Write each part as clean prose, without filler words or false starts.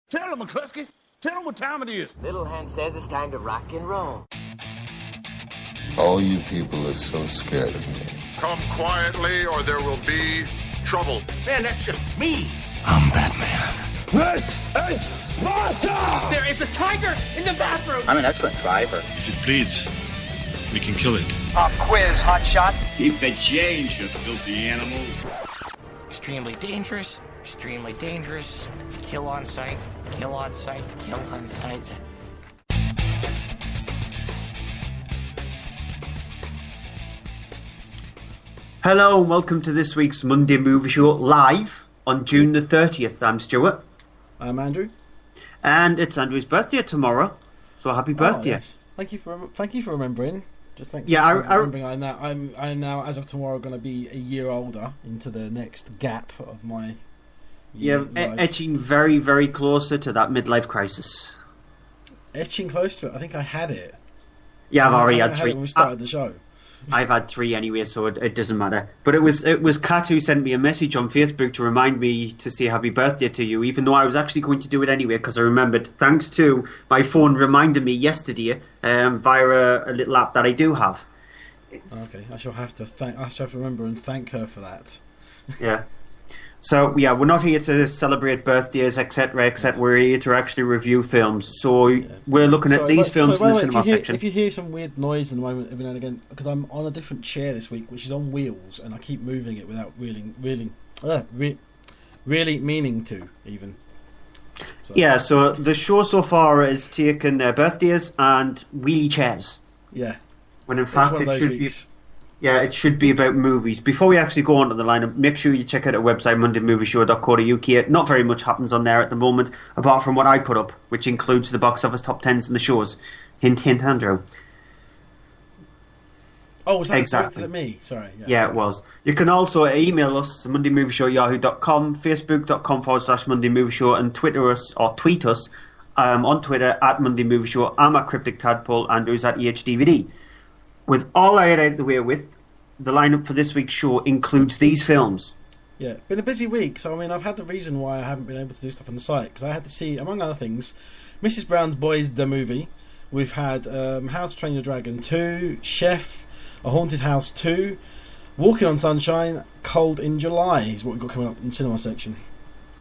Tell him, McCluskey. Tell him what time it is. Little Hen says it's time to rock and roll. All you people are so scared of me. Come quietly or there will be trouble. Man, that's just me. I'm Batman. This is Sparta! There is a tiger in the bathroom! I'm an excellent driver. If it bleeds, we can kill it. Pop quiz, hot shot. Keep the change, you filthy animal. Extremely dangerous, extremely dangerous. Kill on sight, kill on sight, kill on sight. Hello and welcome to this week's Monday Movie Show live on June the 30th. I'm Stuart. I'm Andrew. And it's Andrew's birthday tomorrow, so happy birthday. Yes. Thank you for remembering. Just thank you for remembering. I'm now, as of tomorrow, going to be a year older into the next gap of my etching very, very closer to that midlife crisis. Etching close to it. I think I had it. Yeah, I've already had 3. When we started the show. I've had 3 anyway, so it doesn't matter. But it was Kat who sent me a message on Facebook to remind me to say happy birthday to you, even though I was actually going to do it anyway because I remembered, thanks to my phone reminding me yesterday via a little app that I do have. Okay, I shall have to remember and thank her for that. Yeah. So, yeah, we're not here to celebrate birthdays, etc., etc. We're here to actually review films. So, we're looking at these films in the cinema section. If you hear some weird noise in the moment, every now and again, because I'm on a different chair this week, which is on wheels, and I keep moving it without really meaning to, even. So. Yeah, so the show so far has taken birthdays and wheelie chairs. Yeah. When in fact it should be... Yeah, it should be about movies. Before we actually go on to the lineup, make sure you check out our website, mondaymovieshow.co.uk. Not very much happens on there at the moment, apart from what I put up, which includes the box office top 10s and the shows. Hint, hint, Andrew. Oh, was that exactly at me? Sorry. Yeah, it was. You can also email us, mondaymovieshow@yahoo.com, facebook.com/mondaymovieshow, and tweet us on Twitter @mondaymovieshow. I'm at Cryptic Tadpole, Andrew's at EHDVD. With all I had out of the way with, the lineup for this week's show includes these films. Yeah, been a busy week, so I mean, I've had the reason why I haven't been able to do stuff on the site, because I had to see, among other things, Mrs. Brown's Boys, the movie. We've had How to Train Your Dragon 2, Chef, A Haunted House 2, Walking on Sunshine, Cold in July is what we've got coming up in the cinema section.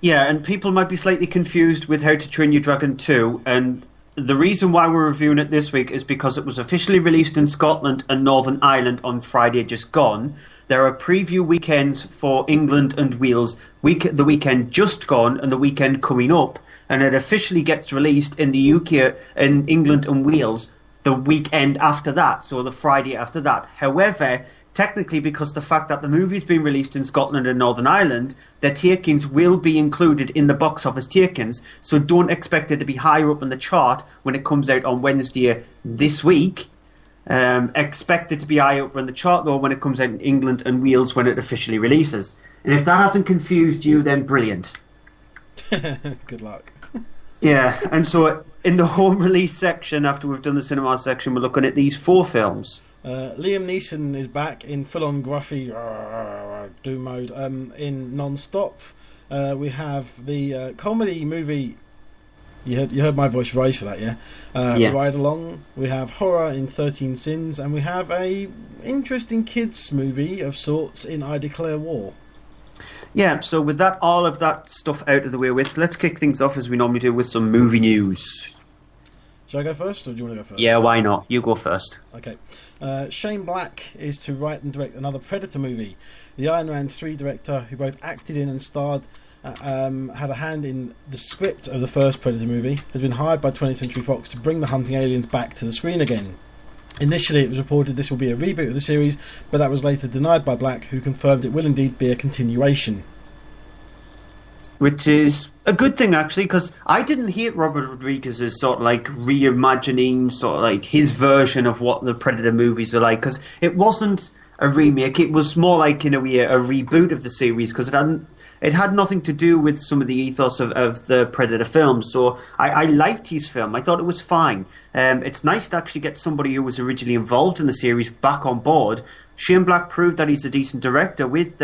Yeah, and people might be slightly confused with How to Train Your Dragon 2, and the reason why we're reviewing it this week is because it was officially released in Scotland and Northern Ireland on Friday just gone. There are preview weekends for England and Wales, the weekend just gone and the weekend coming up, and it officially gets released in the UK, in England and Wales, the weekend after that, so the Friday after that. However, technically, because the fact that the movie's been released in Scotland and Northern Ireland, their takings will be included in the box office takings, so don't expect it to be higher up in the chart when it comes out on Wednesday this week. Expect it to be higher up in the chart, though, when it comes out in England and Wales when it officially releases. And if that hasn't confused you, then brilliant. Good luck. Yeah, and so in the home release section, after we've done the cinema section, we're looking at these 4 films. Liam Neeson is back in full-on gruffy doom mode in Non-Stop. We have the comedy movie. You heard my voice rise for that, yeah? Ride Along. We have horror in 13 Sins, and we have a interesting kids movie of sorts in I Declare War. Yeah, so with that, all of that stuff out of the way with, let's kick things off as we normally do with some movie news. Shall I go first, or do you want to go first? Yeah, why not? You go first. Okay. Shane Black is to write and direct another Predator movie. The Iron Man 3 director, who both acted in and starred, had a hand in the script of the first Predator movie, has been hired by 20th Century Fox to bring the hunting aliens back to the screen again. Initially, it was reported this will be a reboot of the series, but that was later denied by Black, who confirmed it will indeed be a continuation. Which is a good thing, actually, because I didn't hate Robert Rodriguez's sort of like reimagining, sort of like his version of what the Predator movies were like, because it wasn't a remake, it was more like, in a way, a reboot of the series, because it had nothing to do with some of the ethos of the Predator films. So I liked his film. I thought it was fine. It's nice to actually get somebody who was originally involved in the series back on board. Shane Black proved that he's a decent director with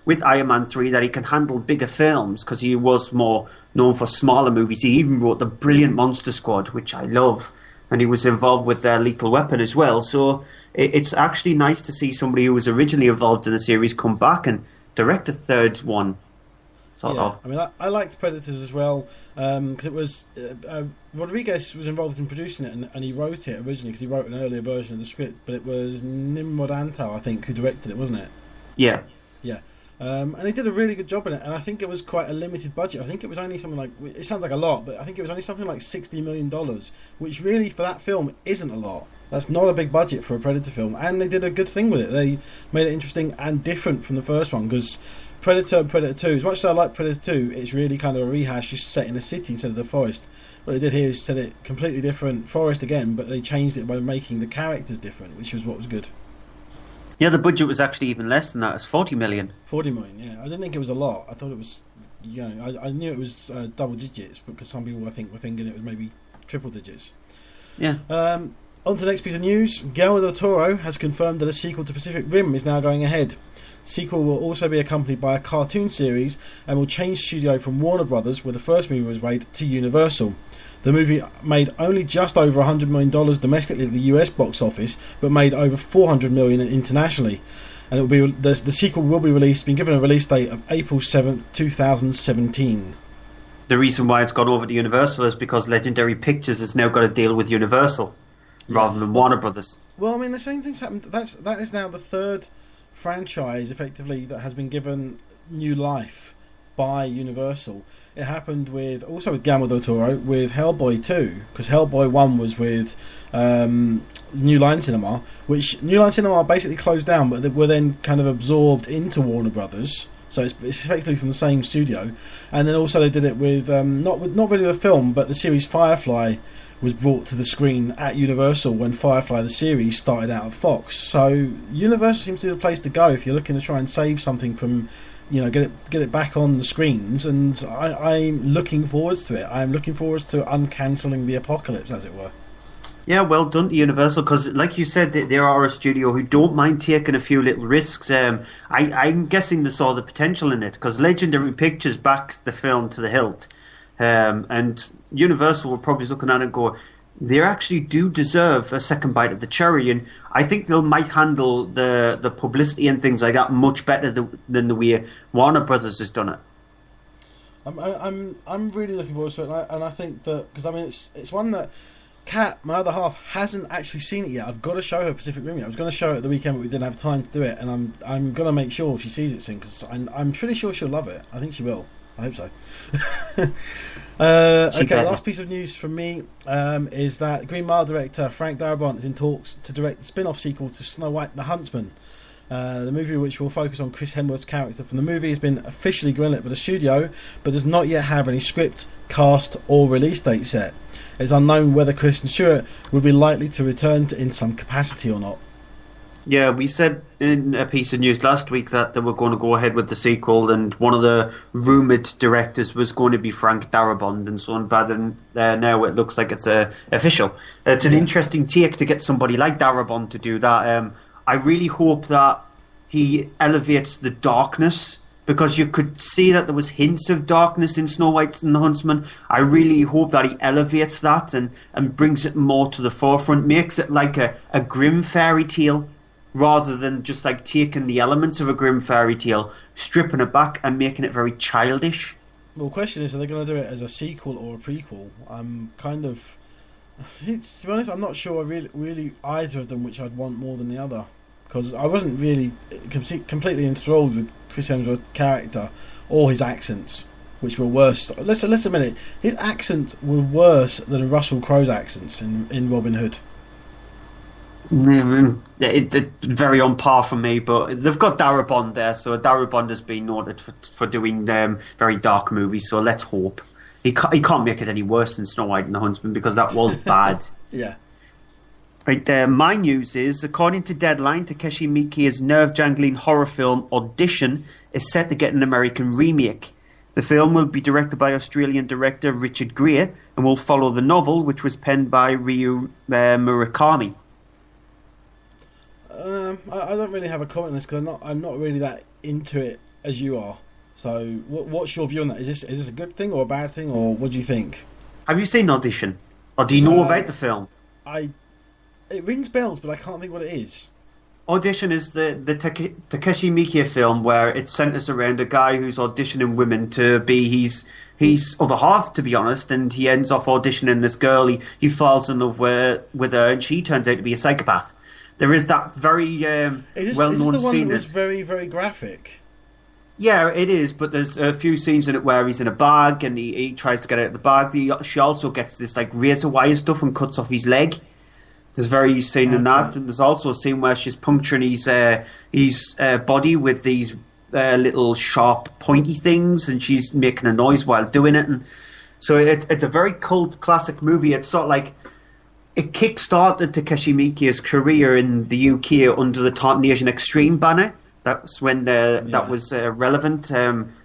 with Iron Man 3 that he can handle bigger films because he was more known for smaller movies. He even wrote the brilliant Monster Squad, which I love, and he was involved with Lethal Weapon as well. So it's actually nice to see somebody who was originally involved in the series come back and direct a third one. I mean, I liked Predators as well because it was Rodriguez was involved in producing it and he wrote it originally because he wrote an earlier version of the script, but it was Nimrod Antal, I think, who directed it, wasn't it? Yeah. And he did a really good job in it, and I think it was quite a limited budget. I think it was only something like, it sounds like a lot, but I think it was only something like $60 million, which really for that film isn't a lot. That's not a big budget for a Predator film, and they did a good thing with it. They made it interesting and different from the first one, because Predator and Predator 2, as much as I like Predator 2, it's really kind of a rehash, just set in a city instead of the forest. What they did here is set it completely different, forest again, but they changed it by making the characters different, which was what was good. Yeah, the budget was actually even less than that. It's 40 million. 40 million, yeah. I didn't think it was a lot. I thought it was, I knew it was double digits, because some people, I think, were thinking it was maybe triple digits. Yeah. On to the next piece of news. Guillermo del Toro has confirmed that a sequel to Pacific Rim is now going ahead. The sequel will also be accompanied by a cartoon series and will change studio from Warner Brothers, where the first movie was made, to Universal. The movie made only just over $100 million domestically at the US box office, but made over $400 million internationally. And it will be the sequel will be released, been given a release date of April 7th, 2017. The reason why it's gone over to Universal is because Legendary Pictures has now got to deal with Universal rather than Warner Brothers. Well, I mean, the same thing's happened. That is now the third franchise, effectively, that has been given new life by Universal. It happened also with Guillermo del Toro with Hellboy 2, because Hellboy 1 was with New Line Cinema, which New Line Cinema basically closed down, but they were then kind of absorbed into Warner Brothers. So it's effectively from the same studio. And then also they did it with not really the film, but the series Firefly was brought to the screen at Universal when Firefly the series started out at Fox. So Universal seems to be the place to go if you're looking to try and save something from, get it back on the screens. And I'm looking forward to it. I'm looking forward to uncancelling the apocalypse, as it were. Yeah, well done to Universal, because like you said, they are a studio who don't mind taking a few little risks. I'm guessing they saw the potential in it, because Legendary Pictures backed the film to the hilt. And Universal were probably looking at it and go, they actually do deserve a second bite of the cherry, and I think they might handle the publicity and things like that much better than the way Warner Brothers has done it. I'm really looking forward to it, and I think that, because I mean it's one that Kat, my other half, hasn't actually seen it yet. I've got to show her Pacific Rim yet. I was going to show her at the weekend, but we didn't have time to do it, and I'm going to make sure she sees it soon, because I'm pretty sure she'll love it. I think she will. I hope so. Okay, last piece of news from me is that Green Mile director Frank Darabont is in talks to direct the spin-off sequel to Snow White and the Huntsman. The movie, which will focus on Chris Hemsworth's character from the movie, has been officially greenlit by the studio, but does not yet have any script, cast or release date set. It's unknown whether Kristen Stewart would be likely to return in some capacity or not. Yeah, we said in a piece of news last week that they were going to go ahead with the sequel, and one of the rumoured directors was going to be Frank Darabont, and so on. But now it looks like it's official. It's an interesting take to get somebody like Darabont to do that. I really hope that he elevates the darkness, because you could see that there was hints of darkness in Snow White and the Huntsman. I really hope that he elevates that and brings it more to the forefront, makes it like a grim fairy tale, rather than just like taking the elements of a grim fairy tale, stripping it back and making it very childish. Well, the question is, are they going to do it as a sequel or a prequel? To be honest, I'm not sure really either of them which I'd want more than the other, because I wasn't really completely enthralled with Chris Hemsworth's character or his accents, which were worse. Let's admit it, his accents were worse than Russell Crowe's accents in Robin Hood. It's very on par for me, but they've got Darabont there, so Darabont has been noted for doing very dark movies, so let's hope. He can't make it any worse than Snow White and the Huntsman, because that was bad. Yeah. Right there, my news is, according to Deadline, Takeshi Miike's nerve-jangling horror film Audition is set to get an American remake. The film will be directed by Australian director Richard Gere and will follow the novel, which was penned by Ryu Murakami. I don't really have a comment on this, because I'm not really that into it as you are. So, what's your view on that? Is this a good thing or a bad thing, or what do you think? Have you seen Audition? Or do you know about the film? It rings bells, but I can't think what it is. Audition is the Takeshi Miike film where it centres around a guy who's auditioning women to be his other half, to be honest, and he ends off auditioning this girl. He falls in love with her, and she turns out to be a psychopath. There is that very well-known scene. Is this the one that was scene. very, very graphic? Yeah, it is, but there's a few scenes in it where he's in a bag and he tries to get out of the bag. She also gets this like razor wire stuff and cuts off his leg. There's very scene in that, and there's also a scene where she's puncturing his body with these little sharp, pointy things, and she's making a noise while doing it. And so it's a very cult classic movie. It's sort of like it kick-started Takeshi Miike's career in the UK under the Tartanasian Extreme banner. That's when that was relevant.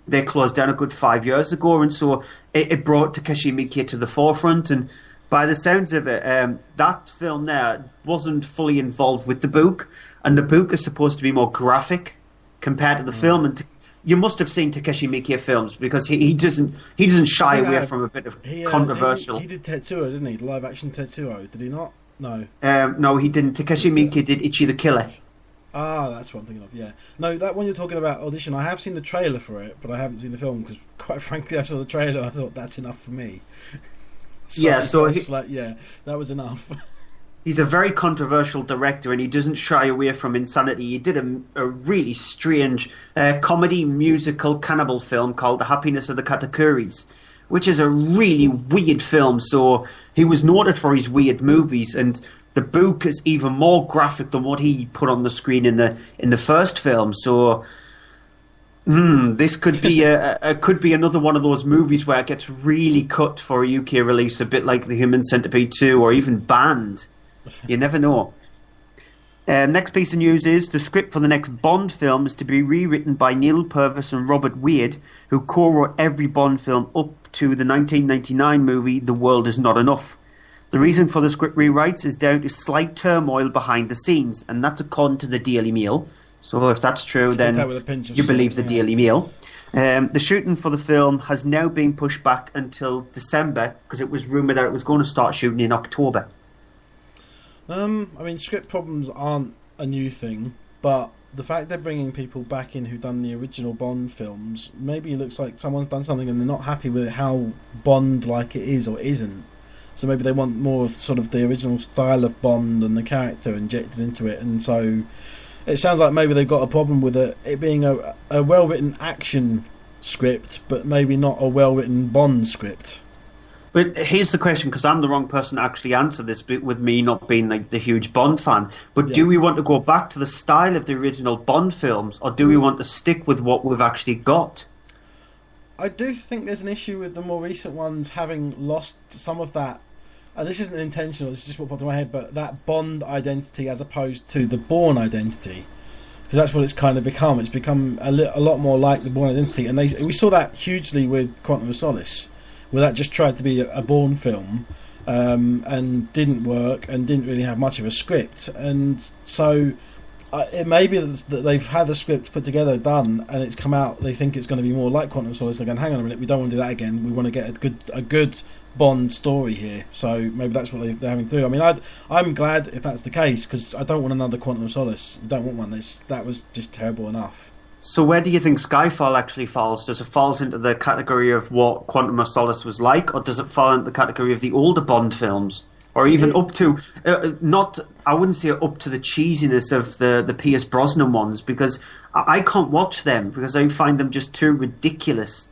They closed down a good 5 years ago, and so it brought Takeshi Miike to the forefront. And by the sounds of it, that film there wasn't fully involved with the book, and the book is supposed to be more graphic compared to the film. And you must have seen Takeshi Miike films because he doesn't shy away from a bit of controversial. He did Tetsuo, didn't he? The live action Tetsuo, did he not? No. No, he didn't. Takeshi Miike did Ichi the Killer. Ah, that's what I'm thinking of, yeah. No, that one you're talking about, Audition, I have seen the trailer for it, but I haven't seen the film, because quite frankly I saw the trailer and I thought that's enough for me. That was enough. He's a very controversial director, and he doesn't shy away from insanity. He did a really strange comedy musical cannibal film called The Happiness of the Katakuris, which is a really weird film. So he was noted for his weird movies, and the book is even more graphic than what he put on the screen in the first film. So this could be could be another one of those movies where it gets really cut for a UK release, a bit like The Human Centipede 2 or even banned. You never know. Next piece of news is the script for the next Bond film is to be rewritten by Neil Purvis and Robert Wade, who co-wrote every Bond film up to the 1999 movie The World Is Not Enough. The reason for the script rewrites is down to slight turmoil behind the scenes, and that's according to the Daily Mail. So if that's true, then you believe the Daily Mail. The shooting for the film has now been pushed back until December because it was rumoured that it was going to start shooting in October. I mean, script problems aren't a new thing, but the fact they're bringing people back in who've done the original Bond films, maybe it looks like someone's done something and they're not happy with how Bond-like it is or isn't. So maybe they want more of sort of the original style of Bond and the character injected into it, and so it sounds like maybe they've got a problem with it being a well-written action script, but maybe not a well-written Bond script. But here's the question, because I'm the wrong person to actually answer this, with me not being like the huge Bond fan. But do we want to go back to the style of the original Bond films, or do we want to stick with what we've actually got? I do think there's an issue with the more recent ones having lost some of that, and this isn't intentional, this is just what popped in my head, but that Bond identity as opposed to the Bourne identity. Because that's what it's kind of become. It's become a lot more like the Bourne identity, and we saw that hugely with Quantum of Solace, where that just tried to be a Bourne film and didn't work and didn't really have much of a script. And so it may be that they've had the script put together, done, and it's come out, they think it's going to be more like Quantum of Solace. They're going, hang on a minute, we don't want to do that again. We want to get a good Bond story here. So maybe that's what they're having to do. I mean, I'm glad if that's the case, because I don't want another Quantum of Solace. You don't want one. That was just terrible enough. So where do you think Skyfall actually falls? Does it fall into the category of what Quantum of Solace was like, or does it fall into the category of the older Bond films? Or even up to, I wouldn't say up to the cheesiness of the Pierce Brosnan ones, because I can't watch them, because I find them just too ridiculous.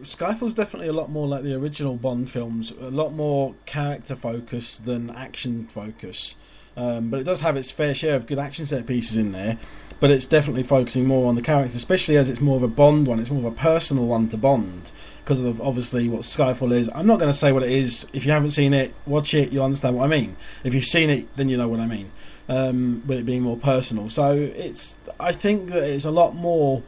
Skyfall's definitely a lot more like the original Bond films, a lot more character focus than action focus. But it does have its fair share of good action set pieces in there, but it's definitely focusing more on the character, especially as it's more of a Bond one. It's more of a personal one to Bond because of obviously what Skyfall is. I'm not going to say what it is. If you haven't seen it, watch it, you'll understand what I mean. If you've seen it, then you know what I mean, with it being more personal. So I think that it's a lot more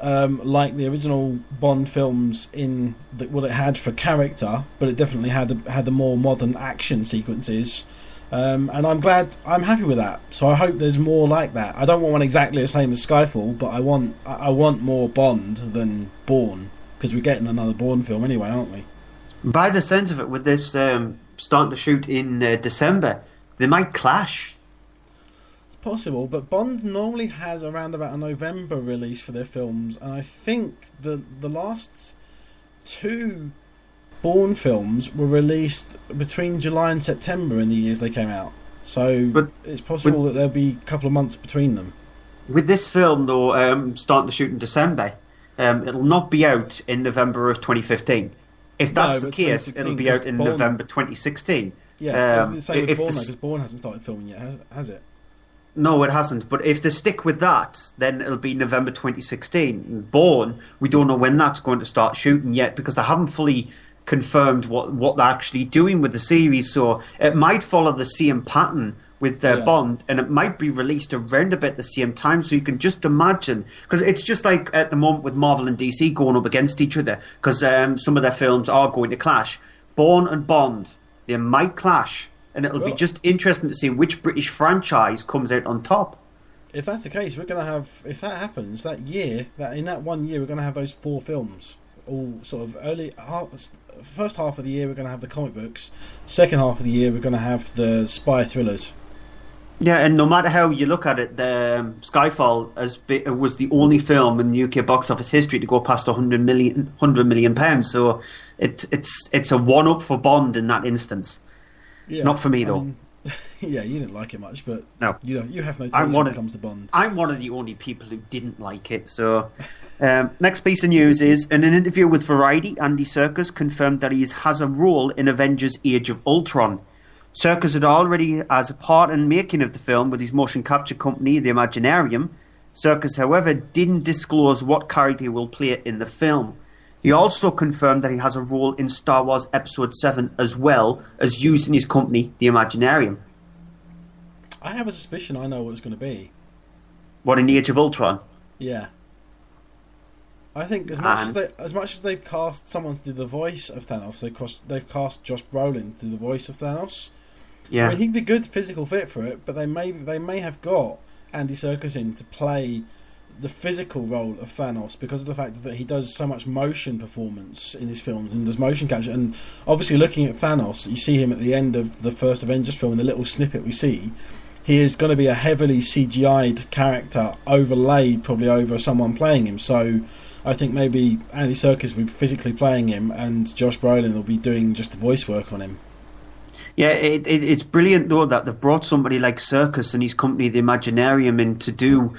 like the original Bond films in what it had for character, but it definitely had the more modern action sequences. And I'm happy with that. So I hope there's more like that. I don't want one exactly the same as Skyfall, but I want more Bond than Bourne, because we're getting another Bourne film anyway, aren't we? By the sense of it, with this starting to shoot in December, they might clash. It's possible, but Bond normally has around about a November release for their films, and I think the last two Bourne films were released between July and September in the years they came out. So it's possible that there'll be a couple of months between them. With this film, though, starting to shoot in December, it'll not be out in November of 2015. If that's the case, it'll be out in November 2016. Yeah, the same with Bourne, because Bourne hasn't started filming yet, has it? No, it hasn't. But if they stick with that, then it'll be November 2016. Bourne, we don't know when that's going to start shooting yet, because they haven't fully confirmed what they're actually doing with the series. So it might follow the same pattern with Bond, and it might be released around about the same time. So you can just imagine, because it's just like at the moment with Marvel and DC going up against each other, because some of their films are going to clash. Bourne and Bond, they might clash, and it'll be just interesting to see which British franchise comes out on top. If that's the case, we're going to have, if that happens, that in that 1 year, we're going to have those 4 films, all sort of first half of the year we're going to have the comic books, second half of the year we're going to have the spy thrillers. Yeah, and no matter how you look at it, the Skyfall was the only film in the UK box office history to go past £100 million. So it's a one-up for Bond in that instance. Yeah, not for me, though. Yeah, you didn't like it much, but no, you have no taste when it comes to Bond. I'm one of the only people who didn't like it. So, next piece of news is, in an interview with Variety, Andy Serkis confirmed that he has a role in Avengers: Age of Ultron. Serkis had already has a part in making of the film with his motion capture company, the Imaginarium. Serkis, however, didn't disclose what character he will play in the film. He also confirmed that he has a role in Star Wars Episode 7 as well as using his company, the Imaginarium. I have a suspicion I know what it's going to be. What, in the Age of Ultron? Yeah. I think as much as they've cast someone to do the voice of Thanos, they've cast Josh Brolin to do the voice of Thanos. Yeah. I mean, he'd be good physical fit for it, but they may have got Andy Serkis in to play the physical role of Thanos because of the fact that he does so much motion performance in his films and does motion capture. And obviously, looking at Thanos, you see him at the end of the first Avengers film, in the little snippet we see. He is going to be a heavily CGI'd character overlaid probably over someone playing him. So I think maybe Andy Serkis will be physically playing him and Josh Brolin will be doing just the voice work on him. Yeah, it's brilliant though that they've brought somebody like Serkis and his company, the Imaginarium, in to do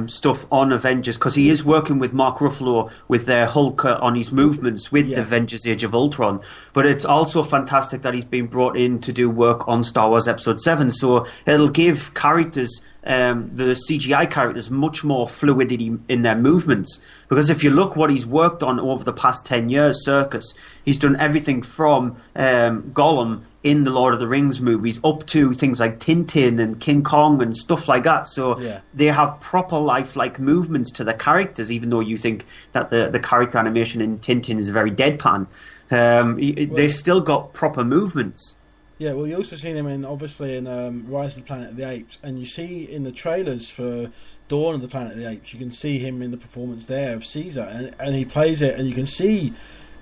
stuff on Avengers, because he is working with Mark Ruffalo with Hulk on his movements with the Avengers: Age of Ultron. But it's also fantastic that he's been brought in to do work on Star Wars Episode 7. So it'll give characters, the CGI characters, much more fluidity in their movements. Because if you look what he's worked on over the past 10 years, Serkis, he's done everything from Gollum in the Lord of the Rings movies up to things like Tintin and King Kong and stuff like that. So they have proper lifelike movements to the characters, even though you think that the character animation in Tintin is very deadpan. They've still got proper movements. Yeah, well, you also seen him in Rise of the Planet of the Apes, and you see in the trailers for Dawn of the Planet of the Apes, you can see him in the performance there of Caesar, and he plays it, and you can see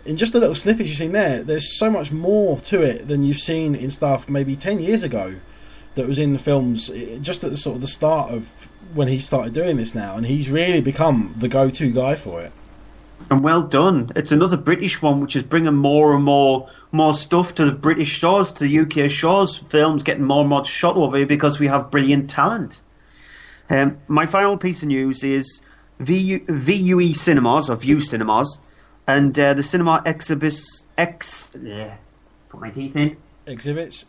in just the little snippets you've seen there's so much more to it than you've seen in stuff maybe 10 years ago that was in the films, just at the sort of the start of when he started doing this now, and he's really become the go-to guy for it. And well done. It's another British one which is bringing more and more stuff to the British shores, to the UK shores. Films getting more and more shot over here because we have brilliant talent. My final piece of news is VUE Cinemas, or View Cinemas, and the cinema put my teeth in. Exhibitors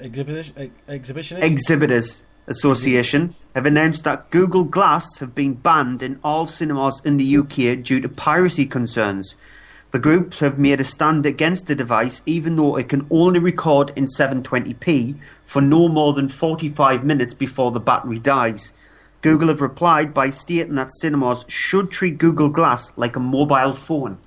Association have announced that Google Glass have been banned in all cinemas in the UK due to piracy concerns. The group have made a stand against the device, even though it can only record in 720p for no more than 45 minutes before the battery dies. Google have replied by stating that cinemas should treat Google Glass like a mobile phone.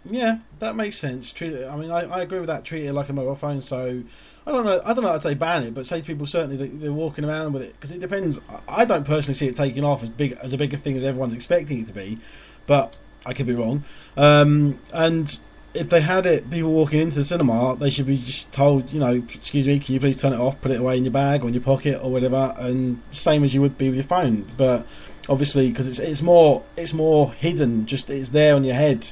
Yeah, that makes sense. Treat it. I mean, I agree with that. Treat it like a mobile phone. So I don't know. I'd say ban it, but say to people certainly that they're walking around with it because it depends. I don't personally see it taking off as a bigger thing as everyone's expecting it to be, but I could be wrong. And if they had it, people walking into the cinema, they should be just told, excuse me, can you please turn it off, put it away in your bag or in your pocket or whatever, and same as you would be with your phone. But obviously, because it's more hidden, just it's there on your head,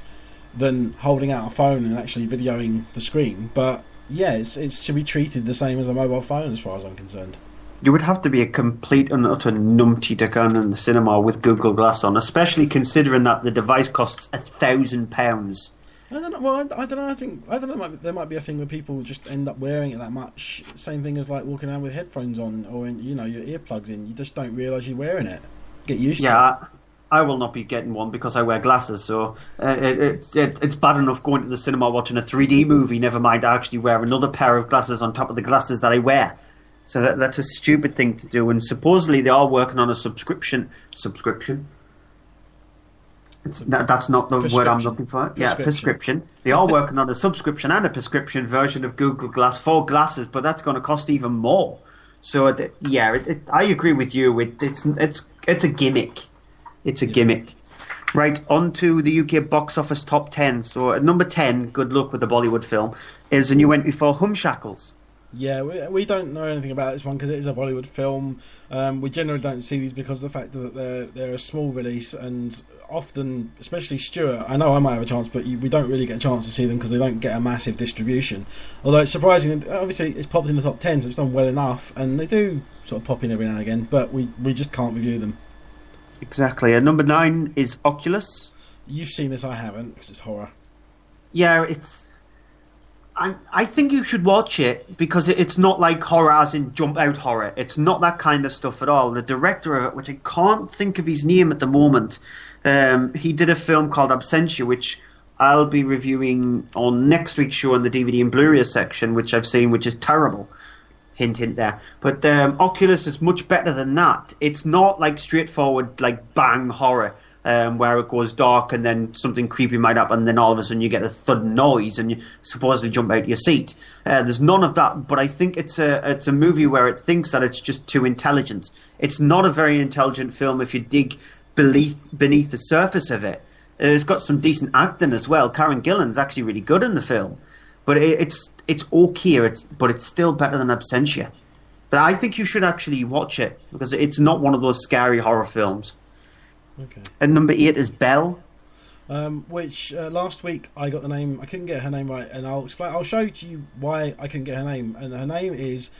than holding out a phone and actually videoing the screen. But yeah, it should be treated the same as a mobile phone as far as I'm concerned. You would have to be a complete and utter numpty to go in the cinema with Google Glass on, especially considering that the device costs £1,000. I don't know. Well, I don't know. I don't know. There might be a thing where people just end up wearing it that much. Same thing as like walking around with headphones on or your earplugs in. You just don't realise you're wearing it. Get used to it. Yeah, I will not be getting one because I wear glasses. So it's bad enough going to the cinema watching a 3D movie. Never mind, I actually wear another pair of glasses on top of the glasses that I wear. So that's a stupid thing to do. And supposedly they are working on a subscription. That's not the word I'm looking for. Yeah, prescription. They are working on a subscription and a prescription version of Google Glass for glasses, but that's going to cost even more. So I agree with you. It's a gimmick. It's a gimmick. Right, on to the UK box office top 10. So at number 10, good luck with the Bollywood film, is a new entry for Humshackles. Yeah, we don't know anything about this one because it is a Bollywood film. We generally don't see these because of the fact that they're a small release, and often, especially Stuart, I know I might have a chance, but we don't really get a chance to see them because they don't get a massive distribution. Although it's surprising, obviously it's popped in the top 10, so it's done well enough, and they do sort of pop in every now and again, but we just can't review them. Exactly. And number 9 is Oculus. You've seen this, I haven't, because it's horror. Yeah, I think you should watch it because it's not like horror as in jump out horror. It's not that kind of stuff at all. The director of it, which I can't think of his name at the moment, he did a film called Absentia, which I'll be reviewing on next week's show in the DVD and Blu-ray section, which I've seen, which is terrible. Hint, hint there. But Oculus is much better than that. It's not like straightforward, like bang horror. Where it goes dark and then something creepy might happen and then all of a sudden you get a thud noise and you supposedly jump out of your seat. There's none of that, but I think it's a movie where it thinks that it's just too intelligent. It's not a very intelligent film if you dig beneath the surface of it. It's got some decent acting as well. Karen Gillan's actually really good in the film. But it's okay, but it's still better than Absentia. But I think you should actually watch it because it's not one of those scary horror films. Okay. And number 8 is Belle, which last week I got the name. I couldn't get her name right, and I'll explain. I'll show you why I couldn't get her name. And her name is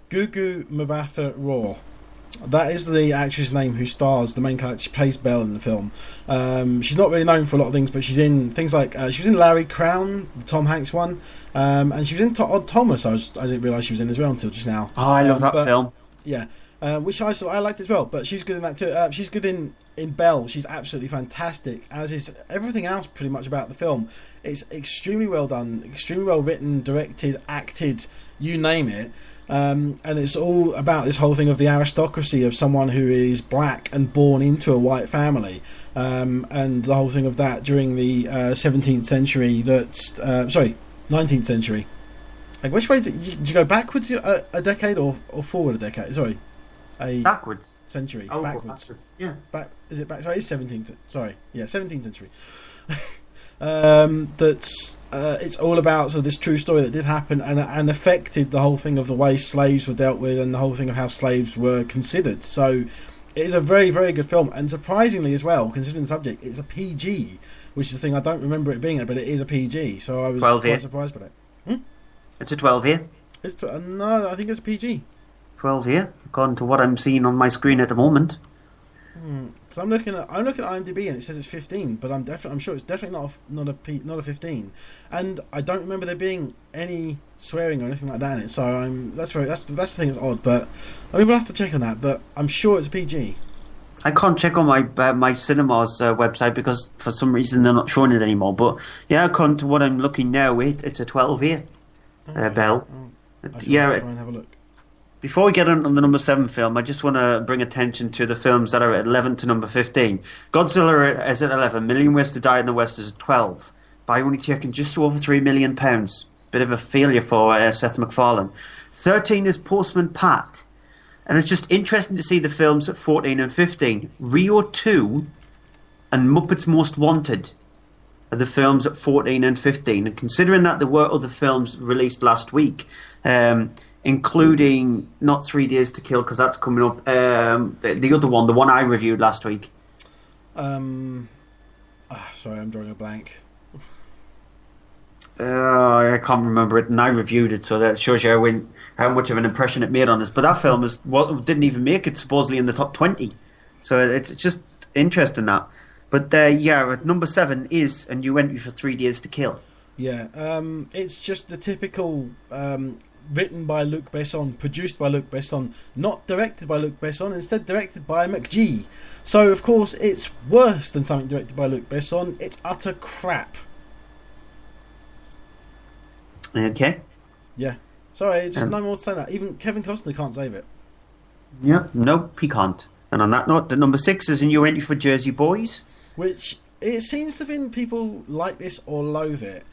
Gugu Mbatha Raw. That is the actress name who stars the main character. She plays Belle in the film. She's not really known for a lot of things, but she's in things like she was in Larry Crown, the Tom Hanks one, and she was in Odd Thomas. I didn't realise she was in as well until just now. Oh, I love that film. Yeah, which I liked as well. But she's good in that too. She's good in Belle. She's absolutely fantastic, as is everything else pretty much about the film. It's extremely well done, extremely well written, directed, acted, you name it. And it's all about this whole thing of the aristocracy of someone who is black and born into a white family, and the whole thing of that during the 17th century. 19th century. Like, which way did you go backwards a decade or forward a decade? Sorry, backwards century. Oh, backwards. Yeah. Is it back? Sorry, it's 17th. Sorry, yeah, 17th century. It's all about sort of this true story that did happen and affected the whole thing of the way slaves were dealt with and the whole thing of how slaves were considered. So it is a very, very good film, and surprisingly as well, considering the subject, it's a PG, which is the thing I don't remember it being, but it is a PG. So I was quite surprised by that. It's a 12 here. No, I think it's a PG. 12 here, according to what I'm seeing on my screen at the moment. Because I'm looking at IMDb and it says it's 15, but I'm sure it's definitely not a 15, and I don't remember there being any swearing or anything like that in it. So that's the thing that's odd. But I mean, we'll have to check on that. But I'm sure it's a PG. I can't check on my cinema's website because for some reason they're not showing it anymore. But yeah, according to what I'm looking now, it's a 12 here. Belle. I should try and have a look. Before we get on the number 7 film, I just want to bring attention to the films that are at 11 to number 15. Godzilla is at 11. Million Ways to Die in the West is at 12. by only taking just over £3 million. Bit of a failure for Seth MacFarlane. 13 is Postman Pat. And it's just interesting to see the films at 14 and 15. Rio 2 and Muppets Most Wanted are the films at 14 and 15. And considering that there were other films released last week, including not 3 Days to Kill, because that's coming up, the other one, the one I reviewed last week. Sorry, I'm drawing a blank. I can't remember it, and I reviewed it, so that shows you how much of an impression it made on us. But that film didn't even make it supposedly in the top 20, so it's just interesting that. But at number 7 is A New Entry for 3 Days to Kill. Yeah, it's just the typical written by Luc Besson, produced by Luc Besson, not directed by Luc Besson, instead directed by McG. So of course it's worse than something directed by Luc Besson. It's utter crap. Okay. Yeah. Sorry, it's just no more to say that. Even Kevin Costner can't save it. Yeah, nope, he can't. And on that note, the number 6 is A New Entry for Jersey Boys. Which, it seems to have been people like this or loathe it.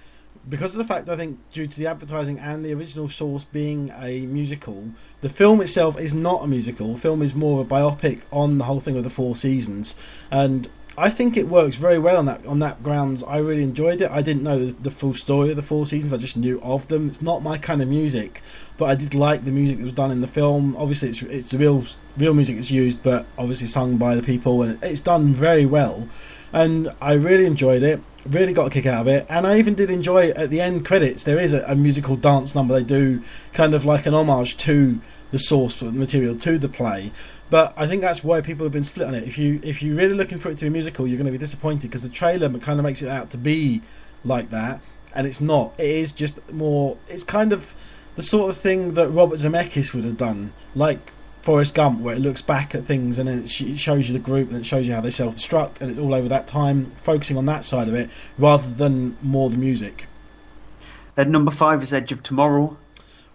Because of the fact, I think, due to the advertising and the original source being a musical, the film itself is not a musical. The film is more of a biopic on the whole thing of the 4 seasons. And I think it works very well on that grounds. I really enjoyed it. I didn't know the full story of the 4 seasons. I just knew of them. It's not my kind of music, but I did like the music that was done in the film. Obviously, it's the real music that's used, but obviously sung by the people, and it's done very well. And I really enjoyed it. Really got a kick out of it. And I even did enjoy at the end credits. There is a musical dance number they do, kind of like an homage to the source material, to the play. But I think that's why people have been split on it. If you're really looking for it to be a musical, you're going to be disappointed, because the trailer kind of makes it out to be like that, and it's not. It is just more. It's kind of the sort of thing that Robert Zemeckis would have done, like Forrest Gump, where it looks back at things and then it shows you the group and it shows you how they self-destruct, and it's all over that time, focusing on that side of it rather than more the music. At number 5 is Edge of Tomorrow,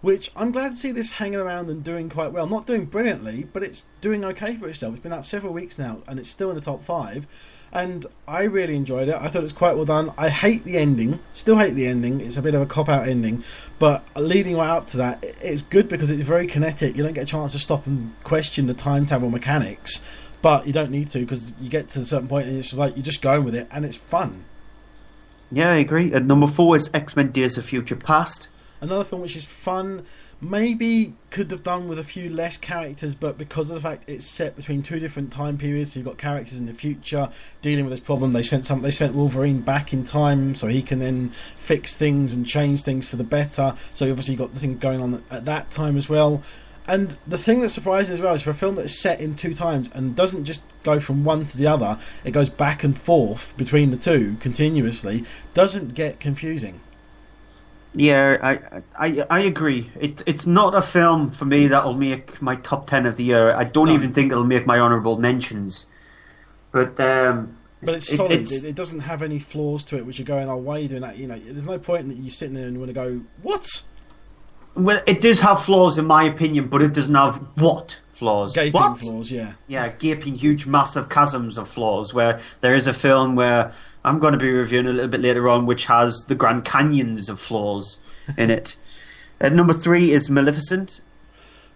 which I'm glad to see this hanging around and doing quite well. Not doing brilliantly, but it's doing okay for itself. It's been out several weeks now, and it's still in the top 5. And I really enjoyed it. I thought it was quite well done. I hate the ending. Still hate the ending. It's a bit of a cop-out ending. But leading right up to that, it's good because it's very kinetic. You don't get a chance to stop and question the timetable mechanics. But you don't need to, because you get to a certain point and it's just like, you're just going with it, and it's fun. Yeah, I agree. At number 4 is X-Men Days of Future Past. Another film which is fun, maybe could have done with a few less characters, but because of the fact it's set between 2 different time periods, so you've got characters in the future dealing with this problem. They sent Wolverine back in time so he can then fix things and change things for the better. So obviously you've got the thing going on at that time as well. And the thing that's surprising as well is for a film that is set in 2 times and doesn't just go from one to the other, it goes back and forth between the 2 continuously, doesn't get confusing. Yeah, I agree. It's not a film for me that'll make my top 10 of the year. I don't even think it'll make my honourable mentions. But it's solid. It doesn't have any flaws to it, which are going, oh, why are you doing that? You know, there's no point that you're sitting there and you want to go, what? Well, it does have flaws in my opinion, but it doesn't have what flaws? Gaping flaws, yeah. Yeah, gaping, huge, massive chasms of flaws, where there is a film where I'm going to be reviewing a little bit later on, which has the Grand Canyons of flaws in it. At number 3 is Maleficent.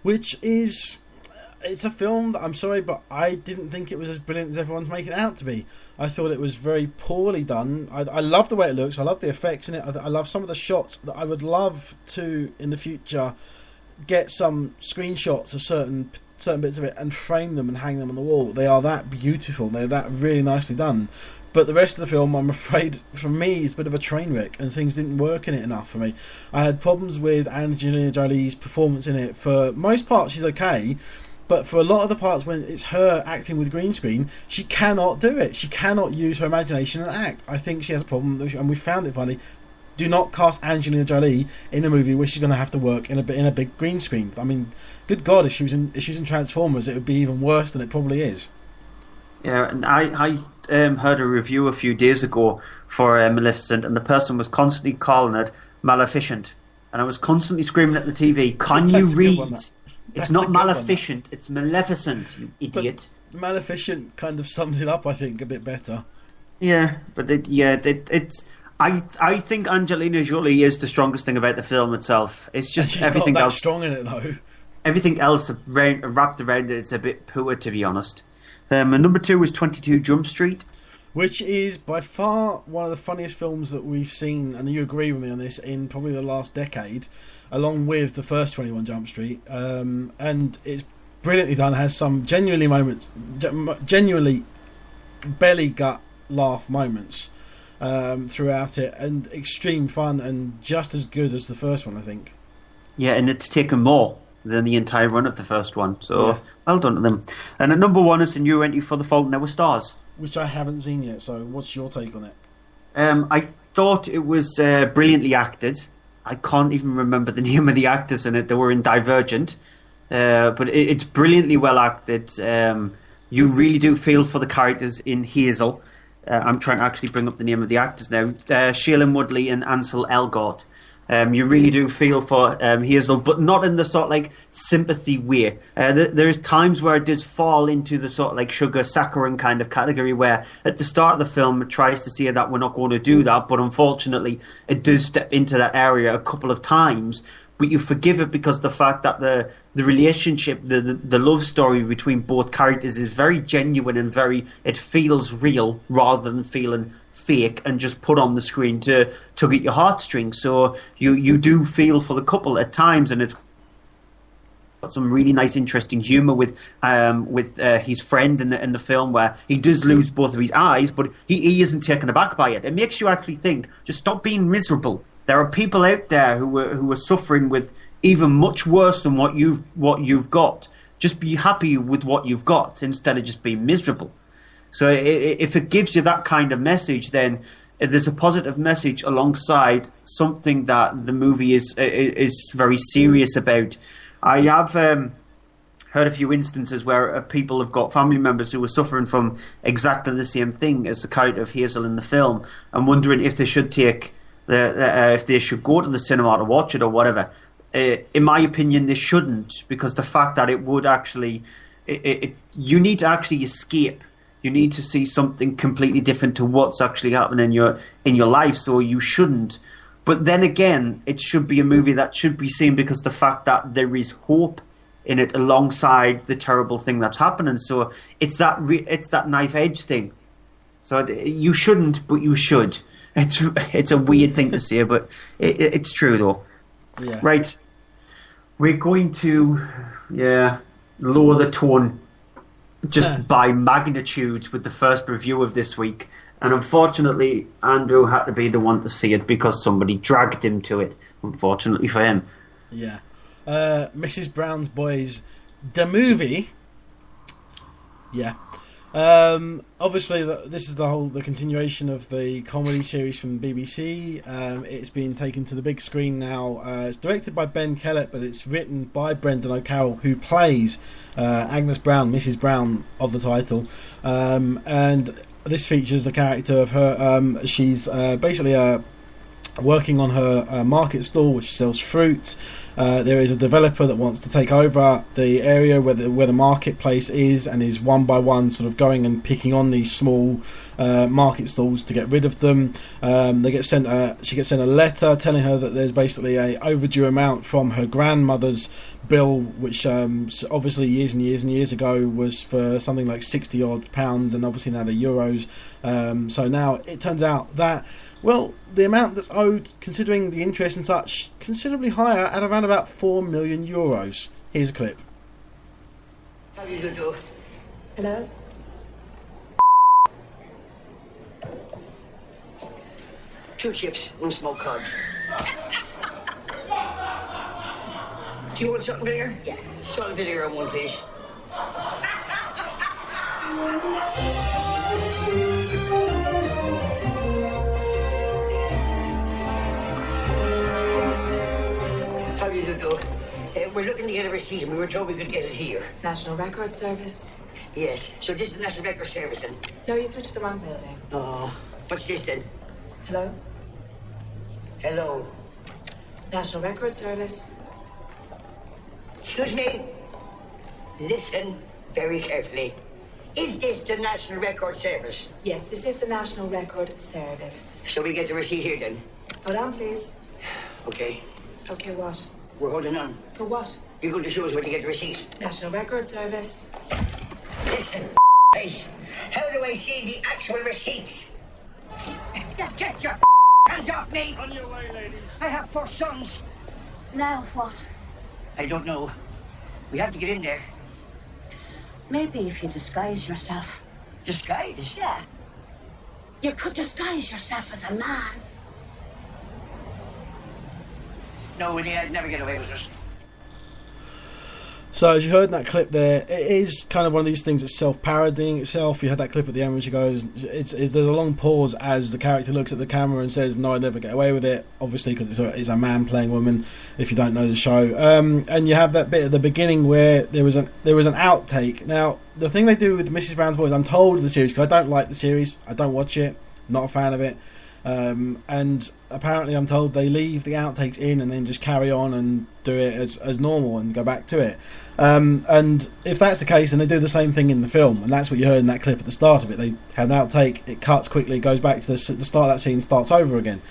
Which is... It's a film that, I'm sorry, but I didn't think it was as brilliant as everyone's making it out to be. I thought it was very poorly done. I love the way it looks. I love the effects in it. I love some of the shots that I would love to, in the future, get some screenshots of certain bits of it and frame them and hang them on the wall. They are that beautiful. They're that really nicely done. But the rest of the film, I'm afraid, for me, is a bit of a train wreck, and things didn't work in it enough for me. I had problems with Angelina Jolie's performance in it. For most parts, she's okay, but for a lot of the parts when it's her acting with green screen, she cannot do it. She cannot use her imagination and act. I think she has a problem, and we found it funny. Do not cast Angelina Jolie in a movie where she's going to have to work in a big green screen. I mean, good God, if she was in Transformers, it would be even worse than it probably is. Yeah, and I heard a review a few days ago for Maleficent, and the person was constantly calling it Maleficent, and I was constantly screaming at the TV, "Can you read? It's not Maleficent, it's Maleficent, you idiot." But Maleficent kind of sums it up, I think, a bit better. Yeah, but it's. I think Angelina Jolie is the strongest thing about the film itself. It's just She's everything not that else. strong in it though. Everything else wrapped around it, it's a bit poor, to be honest. And number 2 was 22 Jump Street. Which is by far one of the funniest films that we've seen, and you agree with me on this, in probably the last decade, along with the first 21 Jump Street. And it's brilliantly done, has some genuinely belly gut laugh moments throughout it, and extreme fun, and just as good as the first one, I think. Yeah, and it's taken more than the entire run of the first one, so well done to them. And at number 1 is the new entry for The Fault in Our Stars, which I haven't seen yet, so what's your take on it? I thought it was brilliantly acted. I can't even remember the name of the actors in it. They were in Divergent, but it's brilliantly well acted. You really do feel for the characters in Hazel. I'm trying to actually bring up the name of the actors now. Shailene Woodley and Ansel Elgort. You really do feel for Hazel, but not in the sort of like sympathy way. There's times where it does fall into the sort of like sugar saccharine kind of category, where at the start of the film it tries to say that we're not going to do that, but unfortunately it does step into that area a couple of times. But you forgive it because the fact that the relationship, the love story between both characters is very genuine and it feels real rather than feeling fake and just put on the screen to tug at your heartstrings. So you do feel for the couple at times, and it's got some really nice, interesting humour with his friend in the film, where he does lose both of his eyes, but he isn't taken aback by it. It makes you actually think, just stop being miserable. There are people out there who are suffering with even much worse than what you've got. Just be happy with what you've got instead of just being miserable. So if it gives you that kind of message, then there's a positive message alongside something that the movie is very serious about. I have heard a few instances where people have got family members who are suffering from exactly the same thing as the character of Hazel in the film, and wondering if they should if they should go to the cinema to watch it or whatever. In my opinion, they shouldn't, because the fact that it would actually, you need to actually escape. You need to see something completely different to what's actually happening in your life. So you shouldn't. But then again, it should be a movie that should be seen because the fact that there is hope in it alongside the terrible thing that's happening. So it's that knife edge thing. So you shouldn't, but you should. It's a weird thing to say, but it's true though. Yeah. Right. We're going to lower the tone just by magnitude with the first review of this week. And unfortunately, Andrew had to be the one to see it because somebody dragged him to it, unfortunately for him. Yeah. Mrs. Brown's Boys, the movie. Yeah. Obviously, this is the continuation of the comedy series from BBC. It's been taken to the big screen now. It's directed by Ben Kellett, but it's written by Brendan O'Carroll, who plays Agnes Brown, Mrs. Brown of the title. And this features the character of her. She's basically working on her market stall, which sells fruit. There is a developer that wants to take over the area where the marketplace is, and is one by one sort of going and picking on these small market stalls to get rid of them. She gets sent a letter telling her that there's basically a overdue amount from her grandmother's bill, which obviously years and years and years ago was for something like £60 odd, and obviously now they're euros. So now it turns out that, well, the amount that's owed, considering the interest and such, considerably higher at around about €4 million. Here's a clip. How do you do? Hello? 2 chips, 1 smoked cod. Do you want something bigger? Yeah. Salt and vinegar on 1, please. How do you do? We're looking to get a receipt, and we were told we could get it here. National Record Service? Yes. So this is the National Record Service, then? No, you threw to the wrong building. Oh. What's this, then? Hello? Hello. National Record Service? Excuse me. Listen very carefully. Is this the National Record Service? Yes, this is the National Record Service. So we get the receipt here then? Hold on, please. Okay. Okay, what? We're holding on. For what? You're going to show us where to get the receipt. National Record Service. Listen, face. How do I see the actual receipts? Get your hands off me! On your way, ladies. I have 4 sons. Now what? I don't know. We have to get in there. Maybe if you disguise yourself. Disguise? Yeah. You could disguise yourself as a man. No, Winnie, I'd never get away with it. So as you heard in that clip there, it is kind of one of these things that's self-parodying itself. You had that clip at the end when she goes, there's a long pause as the character looks at the camera and says, no, I'd never get away with it, obviously because it's a man playing woman, if you don't know the show. And you have that bit at the beginning where there was an outtake. Now, the thing they do with Mrs. Brown's Boys, I'm told of the series, because I don't like the series, I don't watch it, not a fan of it. And apparently I'm told they leave the outtakes in and then just carry on and do it as normal and go back to it. And if that's the case, then they do the same thing in the film, and that's what you heard in that clip at the start of it. They had an outtake, it cuts quickly, goes back to the start of that scene, starts over again,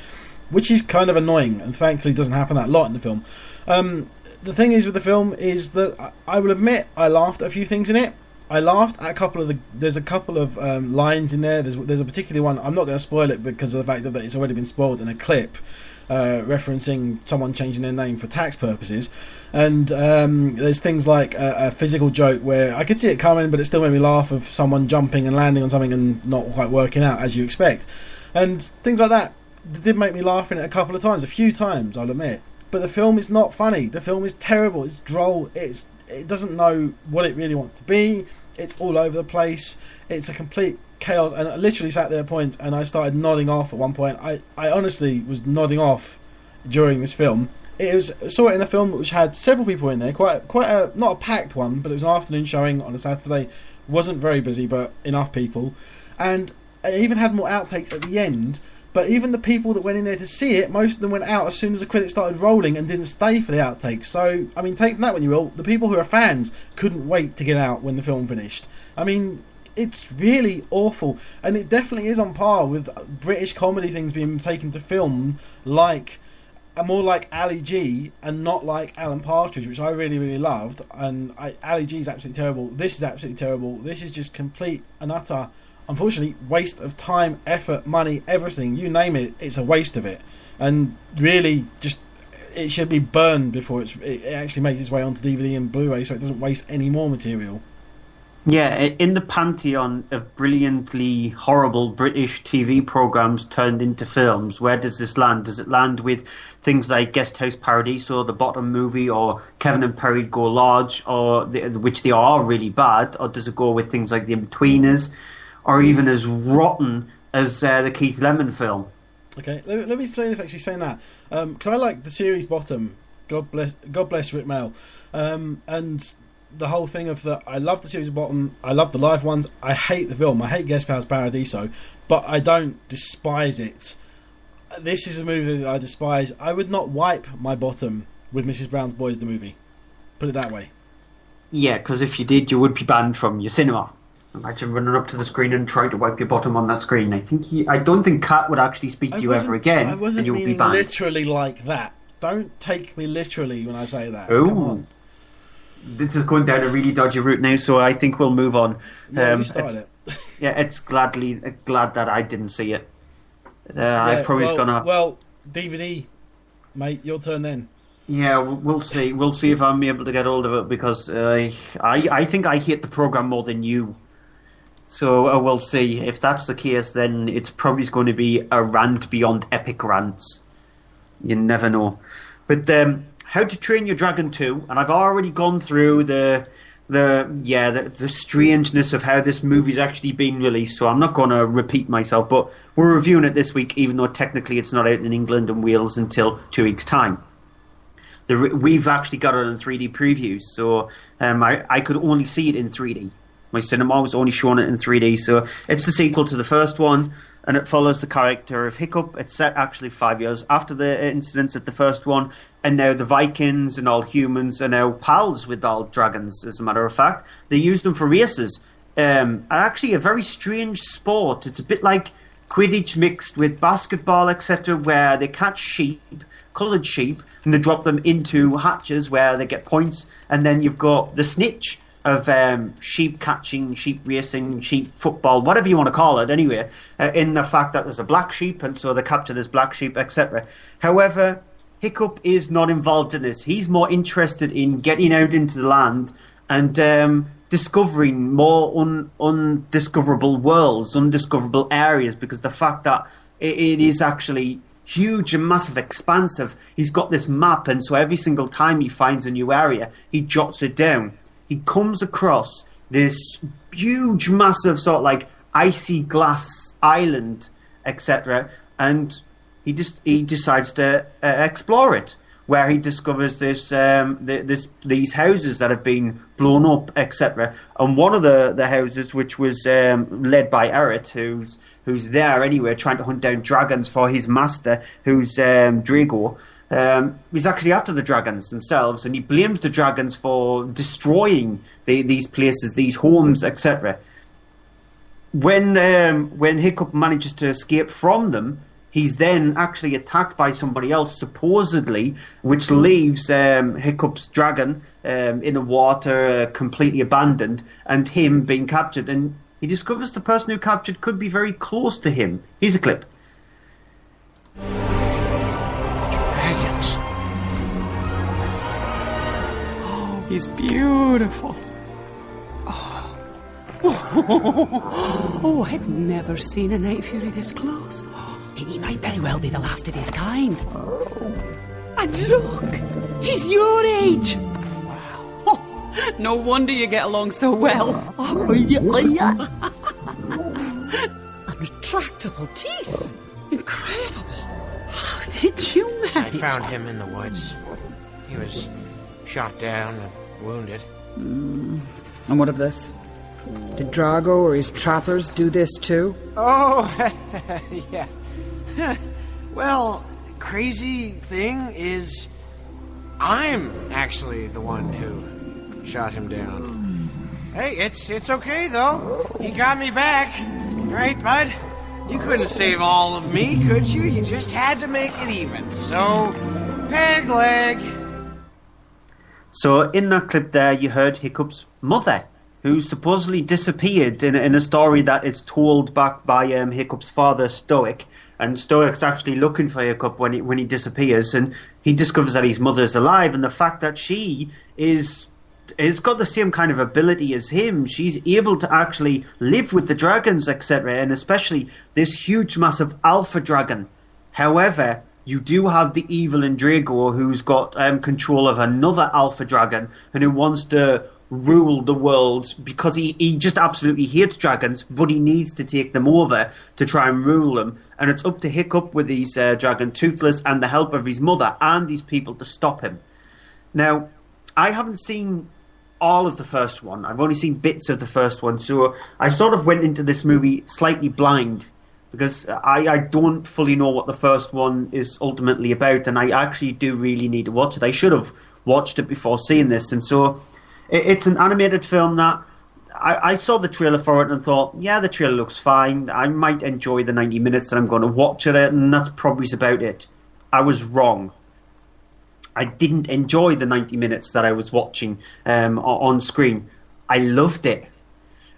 which is kind of annoying, and thankfully doesn't happen that lot in the film. The thing is with the film is that I will admit I laughed at a few things in it. I laughed at there's a couple of lines in there. There's a particular one, I'm not going to spoil it because of the fact that it's already been spoiled in a clip referencing someone changing their name for tax purposes. And there's things like a physical joke where I could see it coming, but it still made me laugh, of someone jumping and landing on something and not quite working out as you expect. And things like that did make me laugh in it a few times, I'll admit. But the film is not funny. The film is terrible. It's droll. It doesn't know what it really wants to be. It's all over the place. It's a complete chaos. And I literally sat there at points and I started nodding off at one point. I honestly was nodding off during this film. Saw it in a film which had several people in there. Quite a, not a packed one, but it was an afternoon showing on a Saturday. Wasn't very busy, but enough people. And it even had more outtakes at the end. But even the people that went in there to see it, most of them went out as soon as the credits started rolling and didn't stay for the outtakes. So, I mean, take from that when you will, the people who are fans couldn't wait to get out when the film finished. I mean, it's really awful. And it definitely is on par with British comedy things being taken to film, like more like Ali G and not like Alan Partridge, which I really, really loved. And Ali G is absolutely terrible. This is absolutely terrible. This is just complete and utter, unfortunately, waste of time, effort, money, everything. You name it, it's a waste of it. And really, just it should be burned before it actually makes its way onto DVD and Blu-ray, so it doesn't waste any more material. Yeah, in the pantheon of brilliantly horrible British TV programmes turned into films, where does this land? Does it land with things like Guest House Paradiso, The Bottom Movie, or Kevin and Perry Go Large, which they are really bad, or does it go with things like The In-Betweeners, or even as rotten as the Keith Lemon film? Okay, let me say this, actually, saying that, because I like the series Bottom, God bless Rick Mail, and the whole thing of I love the series Bottom, I love the live ones, I hate the film, I hate Guest House Paradiso, but I don't despise it. This is a movie that I despise. I would not wipe my bottom with Mrs. Brown's Boys the movie, put it that way. Yeah, because if you did, you would be banned from your cinema. Imagine running up to the screen and trying to wipe your bottom on that screen. I don't think Kat would actually speak to you ever again, and you would be banned. Literally like that. Don't take me literally when I say that. Ooh. Come on. This is going down a really dodgy route now, so I think we'll move on. Yeah, you started it. Yeah, it's glad that I didn't see it. I probably was gonna. Well, DVD, mate, your turn then. Yeah, we'll see. We'll see if I'm able to get hold of it, because I think I hate the program more than you. So we'll see. If that's the case, then it's probably going to be a rant beyond epic rants. You never know. But How to Train Your Dragon 2, and I've already gone through the strangeness of how this movie's actually been released, so I'm not going to repeat myself, but we're reviewing it this week, even though technically it's not out in England and Wales until 2 weeks' time. We've actually got it in 3D previews, so I could only see it in 3D. My cinema was only showing it in 3D, so it's the sequel to the first one, and it follows the character of Hiccup. It's set actually 5 years after the incidents at the first one, and now the Vikings and all humans are now pals with all dragons, as a matter of fact. They use them for races actually a very strange sport. It's a bit like Quidditch mixed with basketball, etc., where they catch sheep, coloured sheep, and they drop them into hatches where they get points, and then you've got the snitch of sheep catching, sheep racing, sheep football, whatever you want to call it anyway, in the fact that there's a black sheep, and so they capture this black sheep, etc. However, Hiccup is not involved in this. He's more interested in getting out into the land and discovering more undiscoverable worlds, undiscoverable areas, because the fact that it is actually huge and massive, expansive. He's got this map, and so every single time he finds a new area, he jots it down. He comes across this huge, massive sort of like icy glass island, etc., and he decides to explore it, where he discovers these houses that have been blown up, etc. And one of the houses, which was led by Eret, who's there anyway, trying to hunt down dragons for his master, who's Drago. He's actually after the dragons themselves, and he blames the dragons for destroying these places, these homes, etc. When Hiccup manages to escape from them, he's then actually attacked by somebody else, supposedly, which leaves Hiccup's dragon in the water, completely abandoned, and him being captured. And he discovers the person who captured could be very close to him. Here's a clip. Dragons. Oh, he's beautiful. Oh, I've never seen a night fury this close. He might very well be the last of his kind. And look, he's your age. Wow. Oh, no wonder you get along so well. Unretractable teeth. Incredible. How did you manage? I found him in the woods. He was shot down and wounded. And what of this? Did Drago or his trappers do this too? Oh, yeah. Well, crazy thing is, I'm actually the one who shot him down. Hey, it's okay though. He got me back, right, bud? You couldn't save all of me, could you? You just had to make it even. So, peg leg. So in that clip there, you heard Hiccup's mother, who supposedly disappeared in a story that is told back by Hiccup's father, Stoic. And Stoic's actually looking for Hiccup when he disappears, and he discovers that his mother is alive, and the fact that she is got the same kind of ability as him. She's able to actually live with the dragons, etc., and especially this huge, massive alpha dragon. However, you do have the evil in Drago, who's got control of another alpha dragon, and who wants to rule the world because he just absolutely hates dragons, but he needs to take them over to try and rule them. And it's up to Hiccup with his dragon Toothless and the help of his mother and his people to stop him. Now, I haven't seen all of the first one. I've only seen bits of the first one, so I sort of went into this movie slightly blind, because I don't fully know what the first one is ultimately about, and I actually do really need to watch it. I should have watched it before seeing this, and so it's an animated film that I saw the trailer for it and thought, yeah, the trailer looks fine. I might enjoy the 90 minutes that I'm going to watch it, and that's probably about it. I was wrong. I didn't enjoy the 90 minutes that I was watching on screen. I loved it.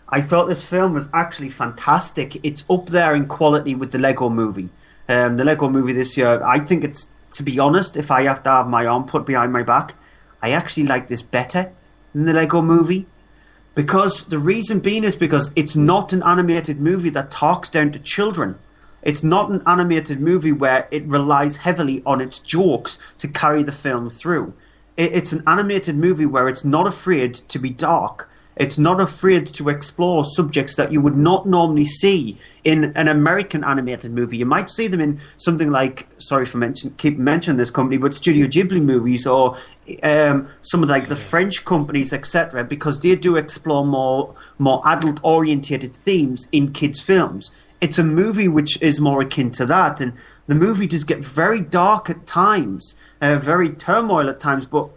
I thought this film was actually fantastic. It's up there in quality with the Lego Movie. The Lego Movie this year, I think it's, to be honest, if I have to have my arm put behind my back, I actually like this better than the Lego Movie. Because the reason being is because it's not an animated movie that talks down to children. It's not an animated movie where it relies heavily on its jokes to carry the film through. It's an animated movie where it's not afraid to be dark. It's not afraid to explore subjects that you would not normally see in an American animated movie. You might see them in something like, sorry for keep mentioning this company, but Studio Ghibli movies, or some of like the French companies, etc., because they do explore more adult-orientated themes in kids' films. It's a movie which is more akin to that, and the movie does get very dark at times, very turmoil at times, but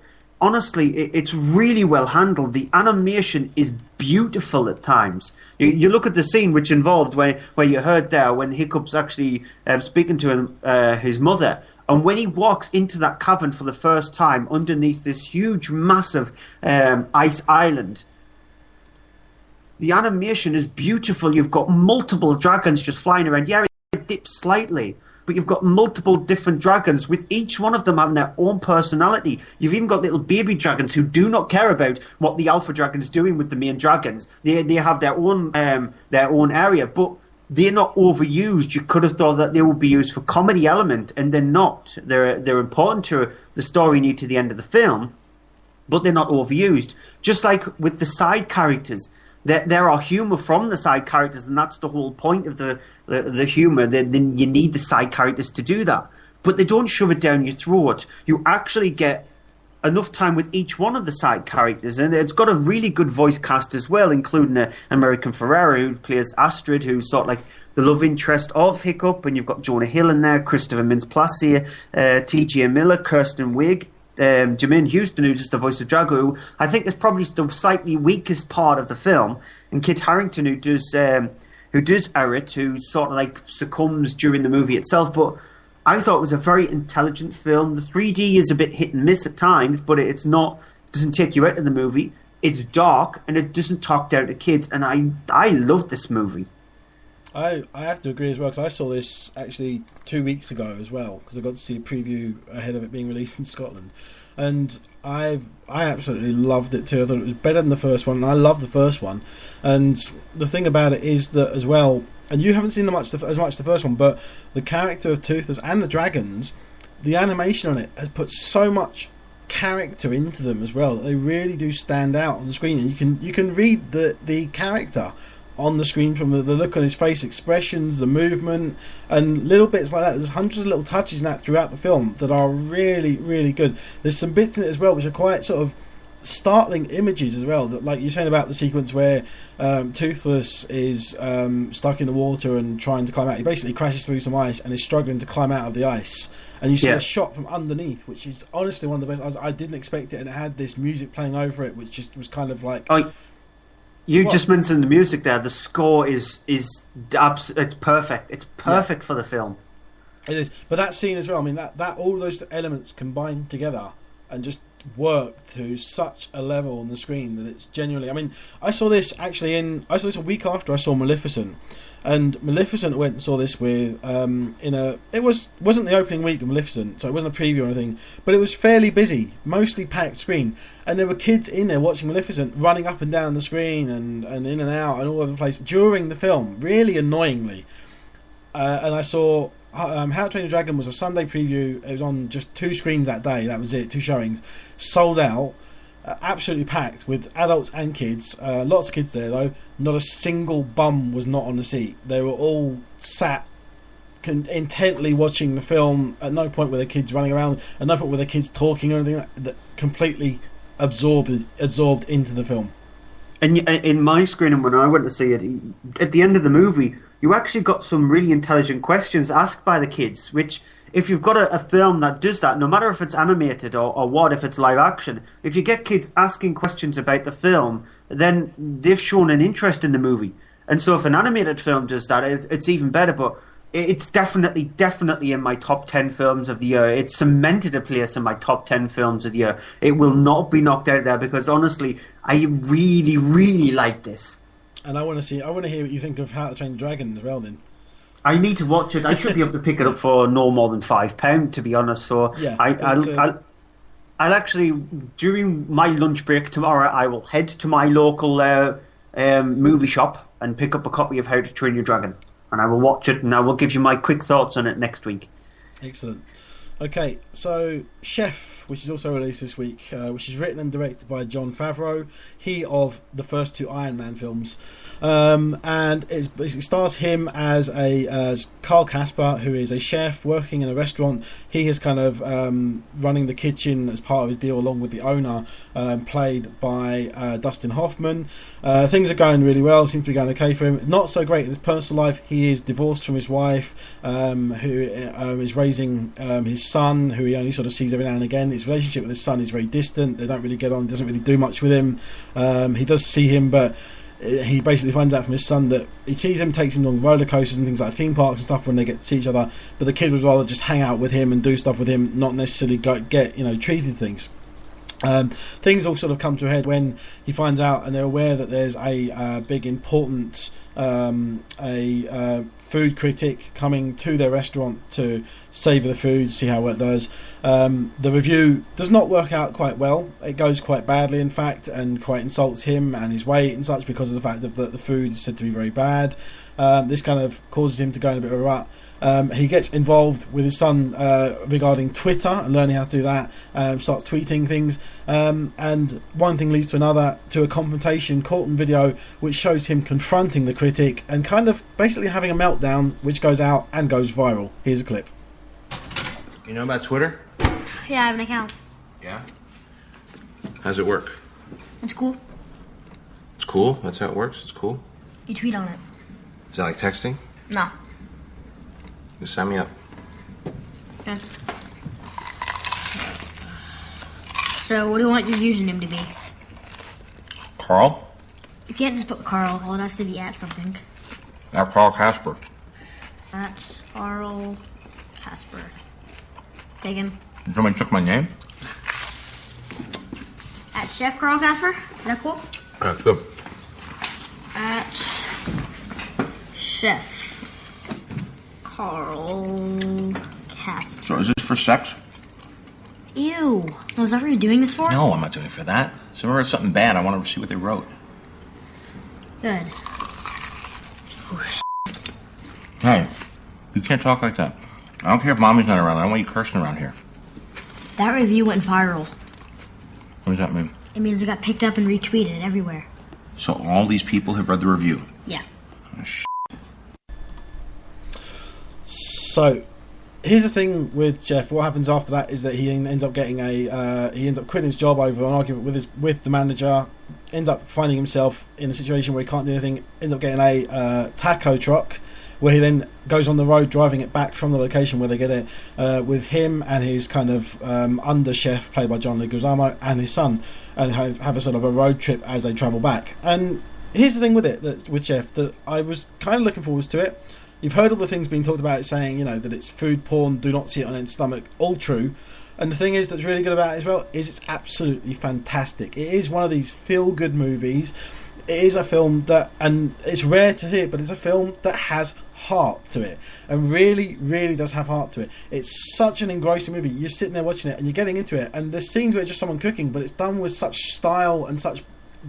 honestly, it's really well handled. The animation is beautiful at times. You look at the scene which involved where you heard there when Hiccup's actually speaking to his mother, and when he walks into that cavern for the first time underneath this huge, massive ice island. The animation is beautiful. You've got multiple dragons just flying around. Yeah, it dips slightly, but you've got multiple different dragons, with each one of them having their own personality. You've even got little baby dragons who do not care about what the alpha dragon is doing with the main dragons. They have their own area, but they're not overused. You could have thought that they would be used for comedy element, and they're not. They're important to the story and to the end of the film, but they're not overused. Just like with the side characters. There are humour from the side characters, and that's the whole point of the humour. Then you need the side characters to do that. But they don't shove it down your throat. You actually get enough time with each one of the side characters, and it's got a really good voice cast as well, including American Ferrera, who plays Astrid, who's sort of like the love interest of Hiccup, and you've got Jonah Hill in there, Christopher Mintz-Plasse, T.J. Miller, Kirsten Wiig, Jermaine Houston, who's just the voice of Drago, who I think is probably the slightly weakest part of the film, and Kit Harington, who does Eret, who sort of like succumbs during the movie itself. But I thought it was a very intelligent film. The 3D is a bit hit and miss at times, but it doesn't take you out of the movie. It's dark, and it doesn't talk down to kids, and I loved this movie. I have to agree as well, because I saw this actually 2 weeks ago as well, because I got to see a preview ahead of it being released in Scotland, and I absolutely loved it too. I thought it was better than the first one, and I love the first one. And the thing about it is that as well, and you haven't seen as much the first one, but the character of Toothless and the dragons, the animation on it has put so much character into them as well. They really do stand out on the screen, and you can read the character on the screen from the look on his face, expressions, the movement, and little bits like that. There's hundreds of little touches in that throughout the film that are really, really good. There's some bits in it as well which are quite sort of startling images as well, that, like you're saying about the sequence where Toothless is stuck in the water and trying to climb out. He basically crashes through some ice and is struggling to climb out of the ice, and you see a shot from underneath, which is honestly one of the best. I didn't expect it, and it had this music playing over it, which just was kind of like... You just mentioned the music there. The score is it's perfect. It's perfect for the film. It is. But that scene as well, I mean, that all those elements combined together and just work to such a level on the screen that it's genuinely... I mean, I saw this a week after I saw Maleficent. And Maleficent, I went and saw this with it wasn't the opening week of Maleficent, so it wasn't a preview or anything, but it was fairly busy, mostly packed screen, and there were kids in there watching Maleficent, running up and down the screen and in and out and all over the place during the film, really annoyingly. And I saw How to Train Your Dragon was a Sunday preview. It was on just 2 screens that day. That was it, 2 showings, sold out. Absolutely packed with adults and kids. Lots of kids there though. Not a single bum was not on the seat. They were all sat intently watching the film. At no point were the kids running around. At no point were the kids talking or anything. That completely absorbed into the film. And in my screening when I went to see it, at the end of the movie, you actually got some really intelligent questions asked by the kids, which... If you've got a film that does that, no matter if it's animated or what, if it's live action, if you get kids asking questions about the film, then they've shown an interest in the movie. And so if an animated film does that, it's even better. But it's definitely in my top 10 films of the year. It's cemented a place in my top 10 films of the year. It will not be knocked out there because, honestly, I really, really like this. And I want to hear what you think of How to Train Your Dragon as well, then. I need to watch it. I should be able to pick it up for no more than £5, to be honest. So yeah, I'll actually, during my lunch break tomorrow, I will head to my local movie shop and pick up a copy of How to Train Your Dragon, and I will watch it, and I will give you my quick thoughts on it next week. Excellent. Okay, so Chef, which is also released this week, which is written and directed by Jon Favreau, he of the first 2 Iron Man films, and it basically stars him as Carl Casper, who is a chef working in a restaurant. He is kind of running the kitchen as part of his deal along with the owner, played by Dustin Hoffman. Things are going really well, seems to be going okay for him. Not so great in his personal life. He is divorced from his wife, who is raising his son, who he only sort of sees every now and again. His relationship with his son is very distant. They don't really get on. Doesn't really do much with him. He does see him, but he basically finds out from his son that he sees him, takes him on roller coasters and things like theme parks and stuff when they get to see each other. But the kid would rather just hang out with him and do stuff with him, not necessarily get treated things. Things all sort of come to a head when he finds out, and they're aware that there's a big important food critic coming to their restaurant to savour the food, see how well it does. The review does not work out quite well. It goes quite badly, in fact, and quite insults him and his weight and such because of the fact that the food is said to be very bad. This kind of causes him to go in a bit of a rut. He gets involved with his son regarding Twitter and learning how to do that. Starts tweeting things, and one thing leads to another, to a confrontation caught on video which shows him confronting the critic and kind of basically having a meltdown, which goes out and goes viral. Here's a clip. You know about Twitter? Yeah, I have an account. Yeah? How's it work? It's cool. It's cool? That's how it works? It's cool? You tweet on it. Is that like texting? No. You sign me up. Okay. So, what do you want your username to be? Carl? You can't just put Carl. Well, it has to be at something. At Carl Casper. At Carl Casper. Taken. Somebody took my name? At Chef Carl Casper. Is that cool? That's good. At Chef Carl Casper. So is this for sex? Ew. Was that what you're doing this for? No, I'm not doing it for that. Someone wrote something bad. I want to see what they wrote. Good. Hey, you can't talk like that. I don't care if Mommy's not around. I don't want you cursing around here. That review went viral. What does that mean? It means it got picked up and retweeted everywhere. So all these people have read the review? Yeah. Oh, So, here's the thing with Jeff. What happens after that is that he ends up getting he ends up quitting his job over an argument with the manager. Ends up finding himself in a situation where he can't do anything. Ends up getting a taco truck, where he then goes on the road driving it back from the location where they get it, with him and his kind of under chef, played by John Leguizamo, and his son, and have a sort of a road trip as they travel back. And here's the thing with it, with Jeff, that I was kind of looking forward to it. You've heard all the things being talked about, saying, that it's food porn, do not see it on its stomach, all true. And the thing is that's really good about it as well is it's absolutely fantastic. It is one of these feel-good movies. It is a film that, and it's rare to see it, but it's a film that has heart to it, and really, really does have heart to it. It's such an engrossing movie. You're sitting there watching it, and you're getting into it, and there's scenes where it's just someone cooking, but it's done with such style and such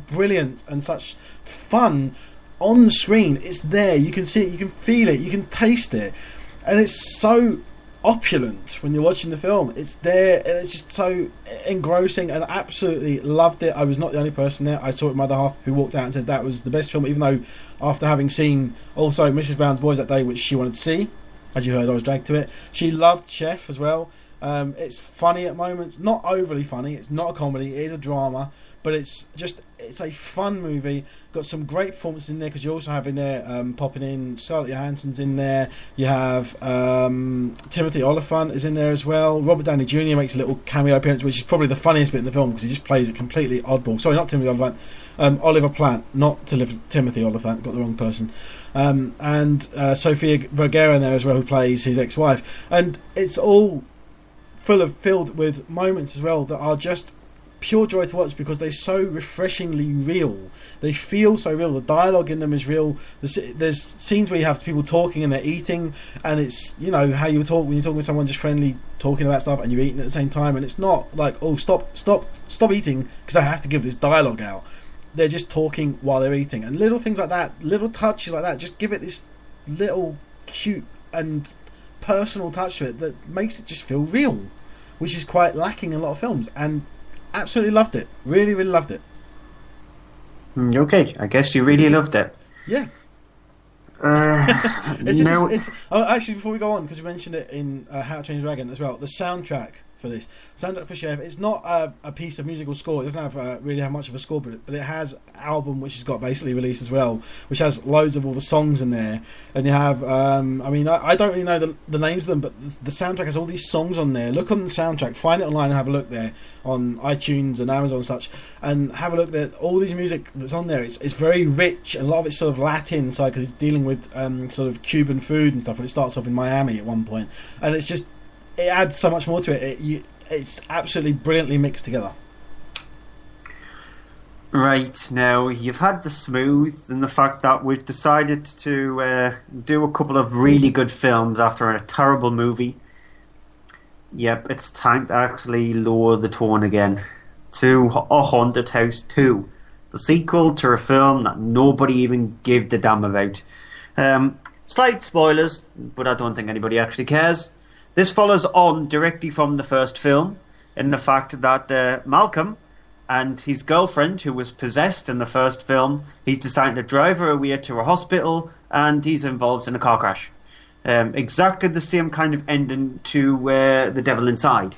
brilliance and such fun on screen. It's there. You can see it, you can feel it, you can taste it, and it's so opulent when you're watching the film. It's there, and it's just so engrossing, and I absolutely loved it. I was not the only person there. I saw it with my other half, who walked out and said that was the best film, even though after having seen also Mrs. Brown's Boys that day, which she wanted to see, as you heard, I was dragged to it. She loved Chef as well. It's funny at moments, not overly funny. It's not a comedy, it is a drama, but it's a fun movie. Got some great performances in there, because you also have in there popping in Scarlett Johansson's in there. You have Timothy Olyphant is in there as well. Robert Downey Jr. makes a little cameo appearance, which is probably the funniest bit in the film, because he just plays it completely oddball. Sorry, not Timothy Olyphant, Oliver Platt, not Timothy Olyphant. Got the wrong person. And Sofia Vergara in there as well, who plays his ex-wife. And it's all filled with moments as well that are just pure joy to watch, because they're so refreshingly real. They feel so real. The dialogue in them is real. There's scenes where you have people talking and they're eating, and it's how you would talk when you're talking with someone, just friendly talking about stuff, and you're eating at the same time, and it's not like, oh, stop eating because I have to give this dialogue out. They're just talking while they're eating, and little things like that, little touches like that, just give it this little cute and personal touch to it that makes it just feel real, which is quite lacking in a lot of films. And absolutely loved it. Really, really loved it. Okay, I guess you really loved it. Yeah. Actually, before we go on, because we mentioned it in How to Train Your Dragon as well, the soundtrack for this. Soundtrack for Chef. It's not a piece of musical score. It doesn't have really have much of a score, but it has an album which has got basically released as well, which has loads of all the songs in there. And you have, I don't really know the names of them, but the soundtrack has all these songs on there. Look on the soundtrack, find it online and have a look there on iTunes and Amazon and such, and have a look there. All these music that's on there, it's very rich, and a lot of it's sort of Latin side because it's dealing with sort of Cuban food and stuff. And it starts off in Miami at one point, and it's just, it adds so much more to it. It's absolutely brilliantly mixed together. Right, now you've had the smooth and the fact that we've decided to do a couple of really good films after a terrible movie. Yep, it's time to actually lower the tone again to A Haunted House 2, the sequel to a film that nobody even gave a damn about. Slight spoilers, but I don't think anybody actually cares. This follows on directly from the first film in the fact that Malcolm and his girlfriend, who was possessed in the first film, he's deciding to drive her away to a hospital, and he's involved in a car crash. Exactly the same kind of ending to The Devil Inside.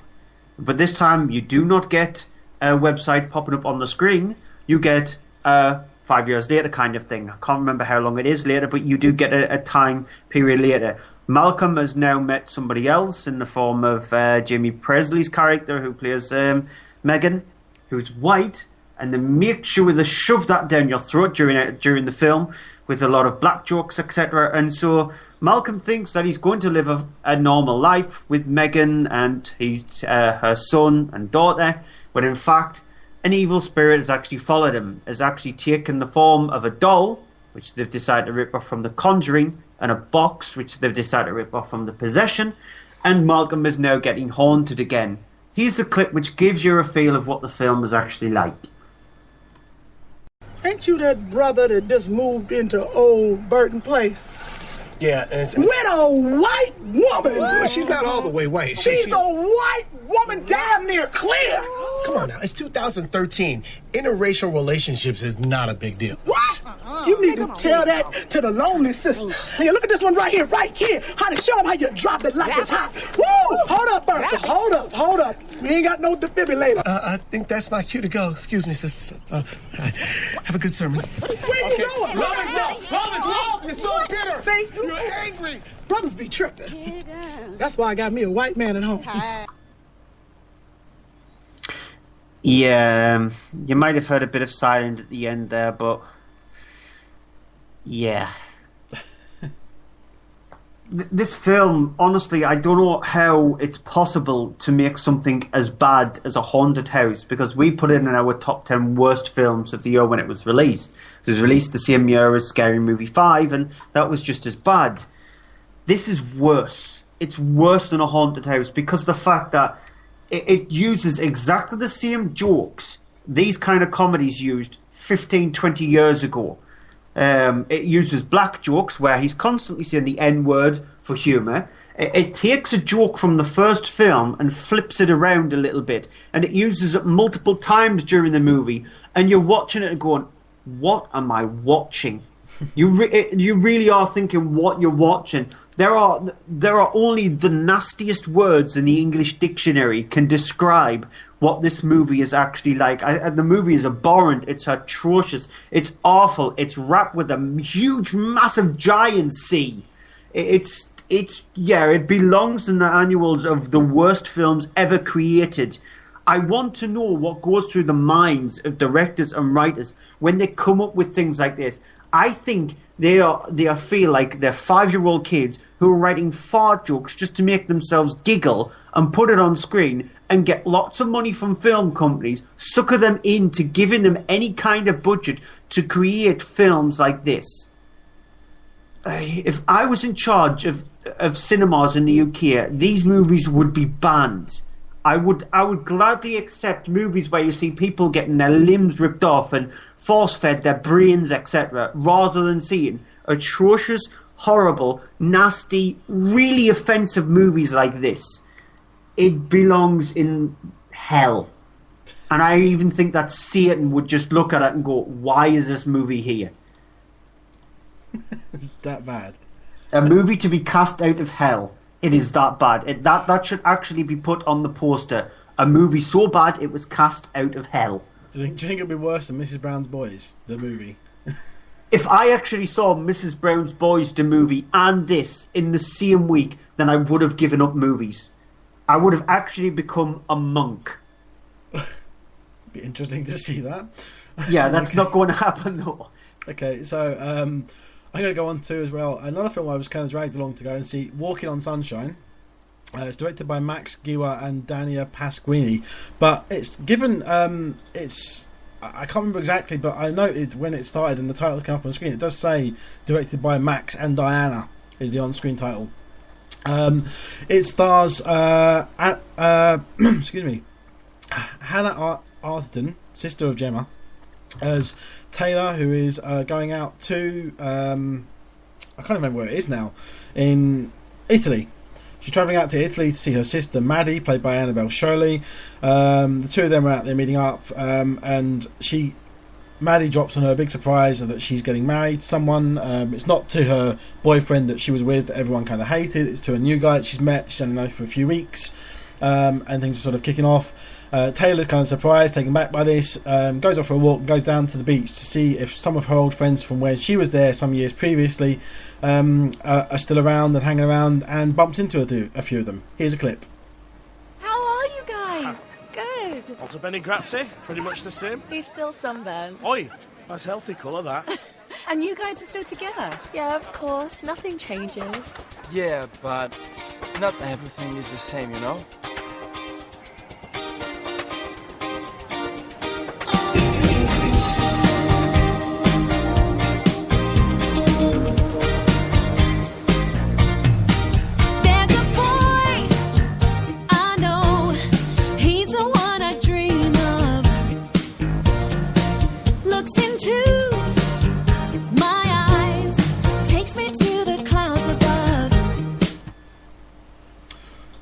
But this time you do not get a website popping up on the screen. You get 5 years later kind of thing. I can't remember how long it is later, but you do get a time period later. Malcolm has now met somebody else in the form of Jamie Presley's character, who plays Megan, who's white, and they make sure they shove that down your throat during the film with a lot of black jokes, etc. And so Malcolm thinks that he's going to live a normal life with Megan and her son and daughter, but in fact an evil spirit has actually followed him, has actually taken the form of a doll, which they've decided to rip off from The Conjuring, and a box, which they've decided to rip off from The Possession, and Malcolm is now getting haunted again. Here's the clip which gives you a feel of what the film is actually like. Ain't you that brother that just moved into old Burton Place? Yeah, and with a white woman. Well, she's not all the way white. She's a white woman, damn near clear. Come on now, it's 2013. Interracial relationships is not a big deal. What? You need to tell that to the lonely sister. Here, look at this one right here, Honey, show them how you drop it like it's hot. Woo! Hold up, Bertha. Hold up. We ain't got no defibrillator. I think that's my cue to go. Excuse me, sister. Have a good sermon. Where you going? Love. You're so bitter. See? You're angry. Brothers be tripping. That's why I got me a white man at home. Yeah, you might have heard a bit of silence at the end there, but yeah. This film, honestly, I don't know how it's possible to make something as bad as A Haunted House, because we put it in our top 10 worst films of the year when it was released. It was released the same year as Scary Movie 5, and that was just as bad. This is worse. It's worse than A Haunted House, because the fact that it uses exactly the same jokes these kind of comedies used 15, 20 years ago. It uses black jokes where he's constantly saying the N-word for humour. It takes a joke from the first film and flips it around a little bit, and it uses it multiple times during the movie, and you're watching it and going, what am I watching? You really are thinking what you're watching. There are only the nastiest words in the English dictionary can describe what this movie is actually like. The movie is abhorrent. It's atrocious. It's awful. It's wrapped with a huge, massive, giant C. It belongs in the annuals of the worst films ever created. I want to know what goes through the minds of directors and writers when they come up with things like this. I think they feel like they're 5-year-old kids who are writing fart jokes just to make themselves giggle and put it on screen and get lots of money from film companies, sucker them into giving them any kind of budget to create films like this. If I was in charge of cinemas in the UK, these movies would be banned. I would gladly accept movies where you see people getting their limbs ripped off and force-fed their brains, etc., rather than seeing atrocious, horrible, nasty, really offensive movies like this. It belongs in hell. And I even think that Satan would just look at it and go, why is this movie here? It's that bad. A movie to be cast out of hell. It is that bad. That should actually be put on the poster. A movie so bad it was cast out of hell. Do you think it'll be worse than Mrs. Brown's Boys, the movie? If I actually saw Mrs. Brown's Boys, the movie, and this in the same week, then I would have given up movies. I would have actually become a monk. Be interesting to see that. Yeah, that's not going to happen though. Okay, so I'm going to go on to as well another film I was kind of dragged along to go and see, Walking on Sunshine. It's directed by Max Giwa and Dania Pasquini, but it's given I can't remember exactly, but I noted when it started and the titles came up on the screen, it does say directed by Max and Diana is the on-screen title. It stars excuse me, Hannah Arterton, sister of Gemma, as Taylor, who is going out to I can't remember where it is now, in Italy. She's travelling out to Italy to see her sister Maddie, played by Annabelle Shirley. The two of them are out there meeting up, and Maddie drops on her a big surprise that she's getting married to someone. It's not to her boyfriend that she was with, that everyone kind of hated. It's to a new guy that she's met. She's only known for a few weeks, and things are sort of kicking off. Taylor's kind of surprised, taken back by this, goes off for a walk, goes down to the beach to see if some of her old friends from when she was there some years previously are still around and hanging around, and bumps into a few of them. Here's a clip. How are you guys? Good. Alto bene grazie, pretty much the same. He's still sunburned. Oi, that's healthy colour, that. And you guys are still together? Yeah, of course. Nothing changes. Yeah, but not everything is the same, you know?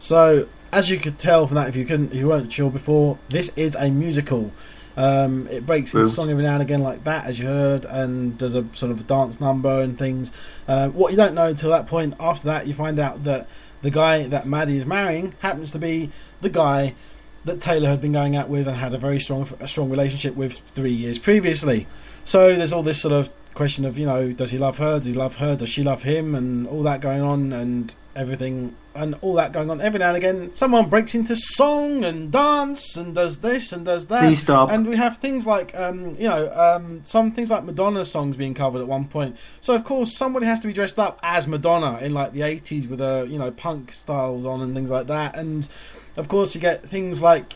So, as you could tell from that, if you weren't sure before, this is a musical. It breaks into song every now and again like that, as you heard, and does a sort of dance number and things. What you don't know until that point, after that, you find out that the guy that Maddie is marrying happens to be the guy that Taylor had been going out with and had a very strong relationship with 3 years previously. So there's all this sort of question of, does he love her? Does he love her? Does she love him? And all that going on, and everything, and all that going on. Every now and again, someone breaks into song and dance and does this and does that. Please stop. And we have things like, some things like Madonna songs being covered at one point. So of course, somebody has to be dressed up as Madonna in like the 80s with punk styles on and things like that. And of course, you get things like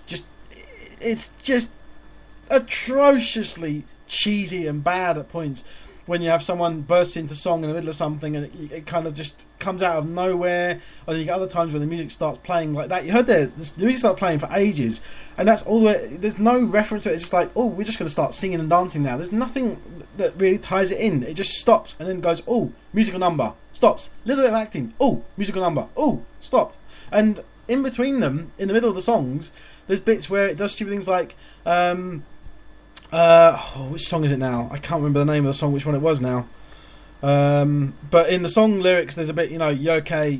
it's just atrociously cheesy and bad at points. When you have someone burst into song in the middle of something and it kind of just comes out of nowhere, or you get other times when the music starts playing like that. You heard the music starts playing for ages, and that's all the way. There's no reference to it. It's just like, oh, we're just going to start singing and dancing now. There's nothing that really ties it in. It just stops and then goes, oh, musical number, stops, little bit of acting, oh, musical number, oh, stop. And in between them, in the middle of the songs, there's bits where it does stupid things like which song is it now? I can't remember the name of the song, which one it was now. But in the song lyrics, there's a bit, you're okay,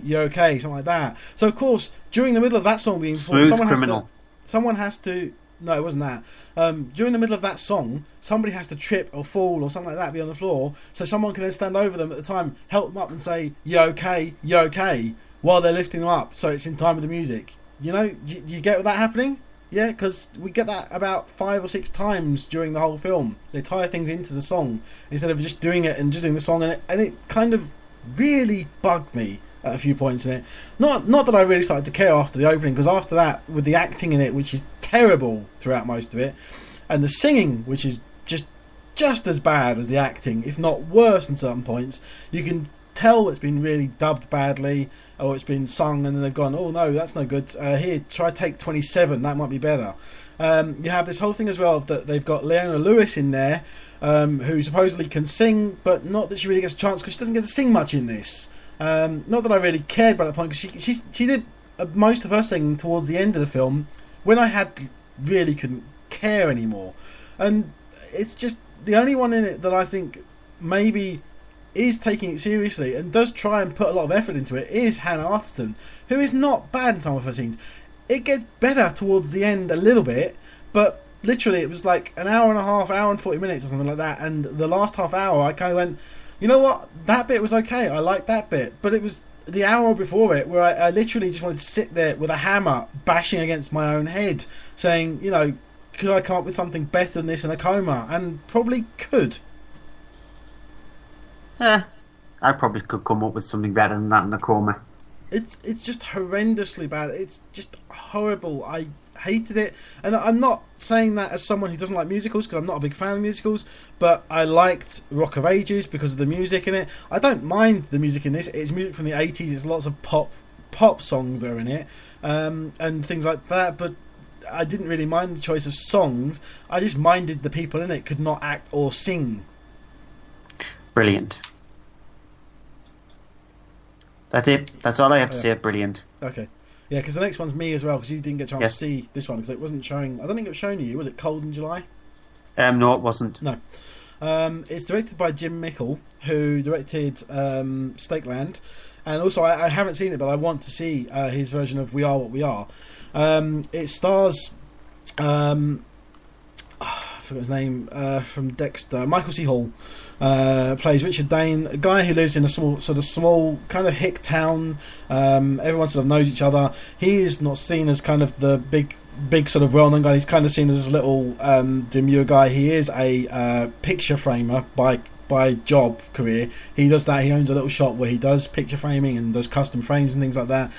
something like that. So of course, during the middle of that song being performed, someone has to. No, it wasn't that. During the middle of that song, somebody has to trip or fall or something like that, be on the floor, so someone can then stand over them at the time, help them up, and say, "You're okay," while they're lifting them up, so it's in time with the music. Do you get that happening? Yeah, because we get that about 5 or 6 times during the whole film. They tie things into the song instead of just doing it and just doing the song, and it kind of really bugged me at a few points in it. Not that I really started to care after the opening, because after that, with the acting in it, which is terrible throughout most of it, and the singing, which is just as bad as the acting, if not worse in certain points, you can tell it's been really dubbed badly, or it's been sung and then they've gone, oh no, that's no good, here, try take 27, that might be better. You have this whole thing as well that they've got Leona Lewis in there, who supposedly can sing, but not that she really gets a chance, because she doesn't get to sing much in this. Not that I really cared about that point, because she did most of her singing towards the end of the film, when I really couldn't care anymore. And it's just the only one in it that I think maybe is taking it seriously and does try and put a lot of effort into it is Hannah Arterton, who is not bad in some of her scenes. It gets better towards the end a little bit, but literally it was like an hour and a half, hour and 40 minutes or something like that, and the last half hour I kind of went, you know what, that bit was okay, I liked that bit, but it was the hour before it where I literally just wanted to sit there with a hammer bashing against my own head saying, you know, could I come up with something better than this in a coma? And probably could. I probably could come up with something better than that in a coma. It's just horrendously bad. It's just horrible. I hated it, and I'm not saying that as someone who doesn't like musicals, because I'm not a big fan of musicals, but I liked Rock of Ages because of the music in it. I don't mind the music in this. It's music from the 80s. It's lots of pop songs that are in it, and things like that, but I didn't really mind the choice of songs. I just minded the people in it could not act or sing. Brilliant. That's it. That's all I have to say. Brilliant. Okay. Yeah, because the next one's me as well, because you didn't get a chance to see this one, because it wasn't showing. I don't think it was showing you. Was it Cold in July? No, it wasn't. No. It's directed by Jim Mickle, who directed Stakeland, and also I haven't seen it, but I want to see his version of We Are What We Are. It stars I forgot his name from Dexter. Michael C. Hall plays Richard Dane, a guy who lives in a small kind of hick town. Everyone sort of knows each other. He is not seen as kind of the big sort of well-known guy. He's kind of seen as this little demure guy. He is a picture framer by job career. He does that. He owns a little shop where he does picture framing and does custom frames and things like that.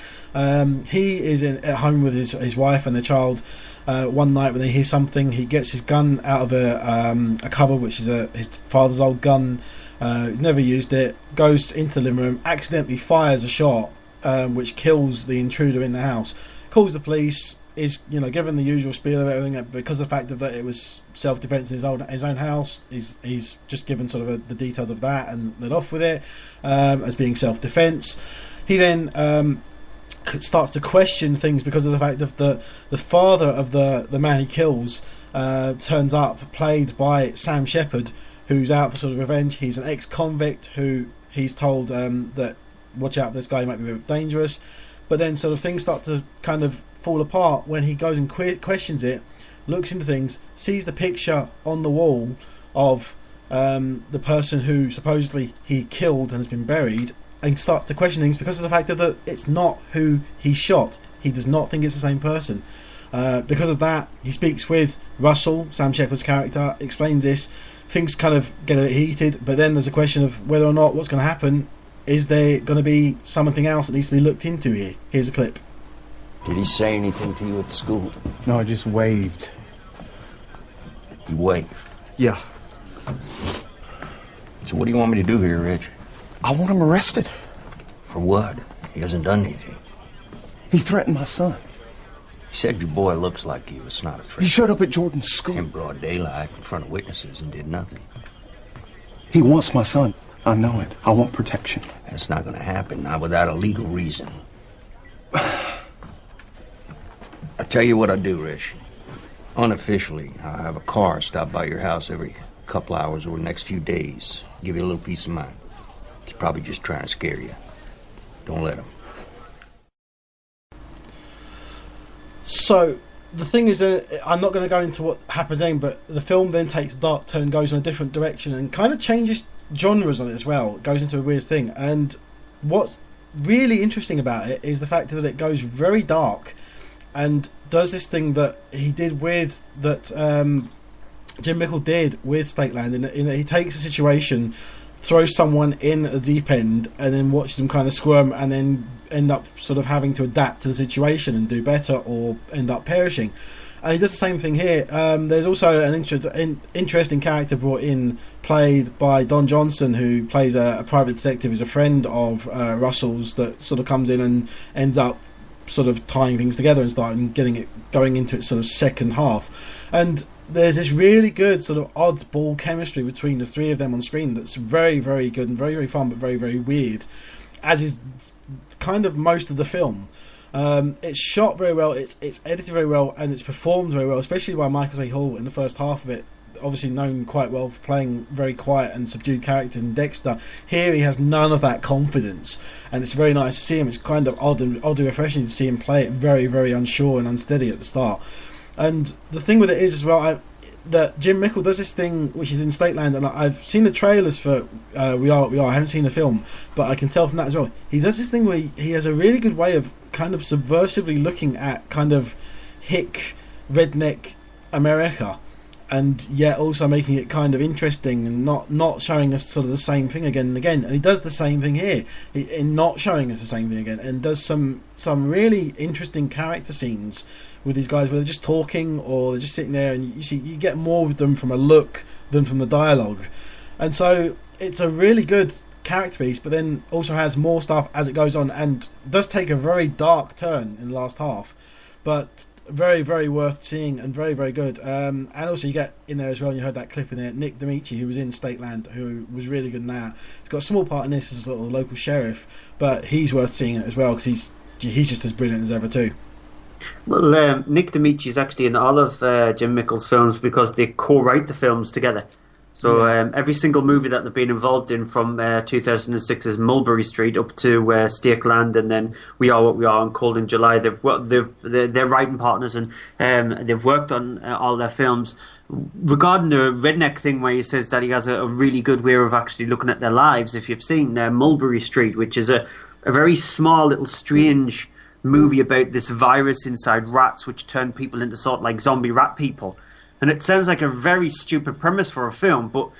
He is at home with his wife and their child. One night when they hear something, he gets his gun out of a cupboard, which is his father's old gun. He's never used it. Goes into the living room, accidentally fires a shot, which kills the intruder in the house. Calls the police. Is given the usual spiel of everything, because of the fact that it was self-defense in his own house. He's just given sort of the details of that and let off with it as being self-defense. He then starts to question things because of the fact that the father of the man he kills turns up, played by Sam Shepard, who's out for sort of revenge. He's an ex-convict who he's told that watch out, this guy might be a bit dangerous. But then sort of things start to kind of fall apart when he goes and questions it, looks into things, sees the picture on the wall of the person who supposedly he killed and has been buried, and starts to question things because of the fact that it's not who he shot. He does not think it's the same person. Because of that, he speaks with Russell, Sam Shepard's character, explains this. Things kind of get a bit heated, but then there's a question of whether or not what's going to happen. Is there going to be something else that needs to be looked into here? Here's a clip. Did he say anything to you at the school? No, I just waved. You waved? Yeah. So what do you want me to do here, Rich? I want him arrested. For what? He hasn't done anything. He threatened my son. He said your boy looks like you. It's not a threat. He showed up at Jordan's school. In broad daylight, in front of witnesses, and did nothing. He wants my son. I know it. I want protection. That's not going to happen, not without a legal reason. I'll tell you what I'll do, Rich. Unofficially, I'll have a car stop by your house every couple hours over the next few days. Give you a little peace of mind. He's probably just trying to scare you. Don't let him. So, the thing is that I'm not going to go into what happens then, but the film then takes a dark turn, goes in a different direction, and kind of changes genres on it as well. It goes into a weird thing. And what's really interesting about it is the fact that it goes very dark and does this thing that he did with Jim Mickle did with Stakeland, in that he takes a situation, throws someone in at the deep end, and then watches them kind of squirm, and then end up sort of having to adapt to the situation and do better, or end up perishing. And he does the same thing here. There's also an interesting character brought in, played by Don Johnson, who plays a private detective who's a friend of Russell's, that sort of comes in and ends up sort of tying things together and starting going into its sort of second half. And there's this really good sort of oddball chemistry between the three of them on screen that's very, very good and very, very fun, but very, very weird, as is kind of most of the film. It's shot very well, it's edited very well, and it's performed very well, especially by Michael C. Hall in the first half of it. obviously known quite well for playing very quiet and subdued characters in Dexter. Here he has none of that confidence, and it's very nice to see him. It's kind of oddly refreshing to see him play it very, very unsure and unsteady at the start. And the thing with it is as well, that Jim Mickle does this thing which is in Stateland, and I've seen the trailers for We Are What We Are. I haven't seen the film, but I can tell from that as well. He does this thing where he has a really good way of kind of subversively looking at kind of hick, redneck America, and yet also making it kind of interesting and not showing us sort of the same thing again and again. And he does the same thing here in not showing us the same thing again, and does some really interesting character scenes with these guys where they're just talking or they're just sitting there, and you get more with them from a look than from the dialogue. And so it's a really good character piece, but then also has more stuff as it goes on, and does take a very dark turn in the last half, but very, very worth seeing and very, very good. And also you get in there as well, and you heard that clip in there, Nick D'Amici, who was in Stateland, who was really good in that. He's got a small part in this as a sort of local sheriff, but he's worth seeing it as well because he's just as brilliant as ever too. Well, Nick D'Amici is actually in all of Jim Mickle's films because they co-write the films together. So every single movie that they've been involved in, from 2006's Mulberry Street up to Stakeland, and then We Are What We Are and Cold in July, they're writing partners, and they've worked on all their films. Regarding the redneck thing, where he says that he has a really good way of actually looking at their lives, if you've seen Mulberry Street, which is a very small little strange movie about this virus inside rats which turn people into sort of like zombie rat people. And it sounds like a very stupid premise for a film, but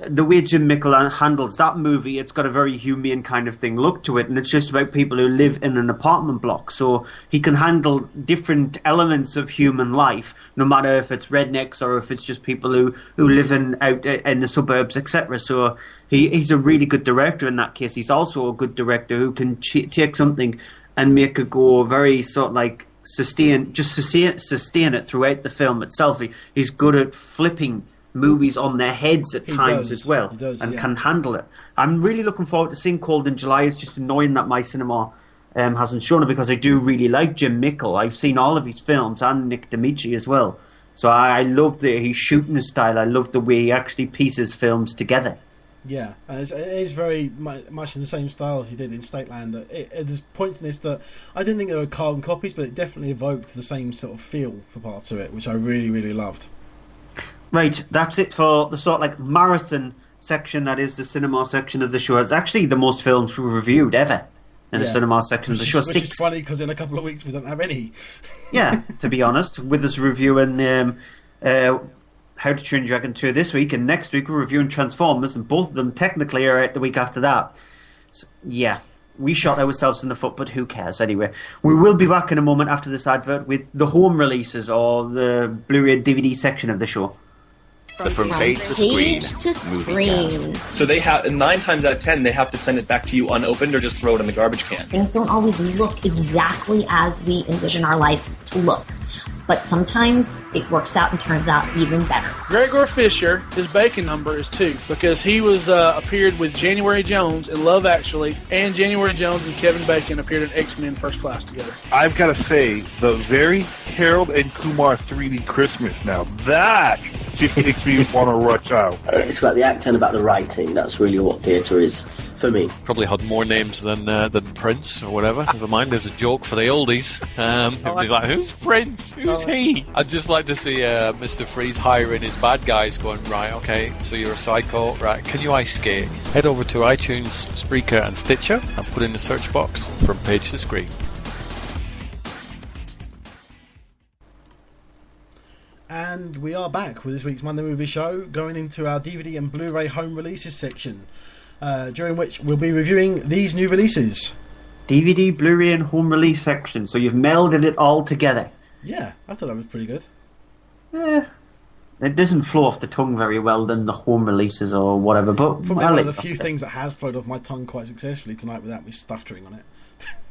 the way Jim Mickle handles that movie, it's got a very humane kind of thing look to it, and it's just about people who live in an apartment block. So he can handle different elements of human life, no matter if it's rednecks or if it's just people who live out in the suburbs, etc. So he's a really good director in that case. He's also a good director who can take something and make it go very sort of like sustain it throughout the film itself. He's good at flipping movies on their heads at times as well, and can handle it. I'm really looking forward to seeing Cold in July. It's just annoying that my cinema hasn't shown it, because I do really like Jim Mickle. I've seen all of his films, and Nick D'Amici as well. So I love his shooting style. I love the way he actually pieces films together. Yeah, it is very much in the same style as he did in Stateland. There's points in this that I didn't think they were carbon copies, but it definitely evoked the same sort of feel for parts of it, which I really, really loved. Right, that's it for the sort of like marathon section that is the cinema section of the show. It's actually the most films we reviewed ever in the cinema section of the show. Which is funny, because in a couple of weeks we don't have any. Yeah, to be honest, with us reviewing How to Train Your Dragon 2 this week, and next week we're reviewing Transformers, and both of them technically are out the week after that. So, yeah, we shot ourselves in the foot, but who cares anyway. We will be back in a moment after this advert with the home releases, or the Blu-ray DVD section of the show. From page to screen. So they have 9 times out of 10 they have to send it back to you unopened, or just throw it in the garbage can. Things don't always look exactly as we envision our life to look, but sometimes it works out and turns out even better. Gregor Fisher, his bacon number is 2, because he was appeared with January Jones in Love Actually, and January Jones and Kevin Bacon appeared in X-Men First Class together. I've got to say, the very Harold and Kumar 3D Christmas, now that just makes me want to rush out. It's about the acting, about the writing. That's really what theatre is for me. Probably had more names than Prince or whatever. Never mind, there's a joke for the oldies. It'd be like, who's Prince? Who's he? I'd just like to see Mr. Freeze hiring his bad guys, going, right, okay, so you're a psycho, right, can you ice skate? Head over to iTunes, Spreaker and Stitcher and put in the search box From Page to Screen. And we are back with this week's Monday Movie Show, going into our DVD and Blu-ray home releases section, during which we'll be reviewing these new releases. DVD, Blu-ray and home release section, so you've melded it all together. Yeah, I thought that was pretty good. Yeah, it doesn't flow off the tongue very well than the home releases or whatever, but probably one of the few things that has flowed off my tongue quite successfully tonight without me stuttering on it.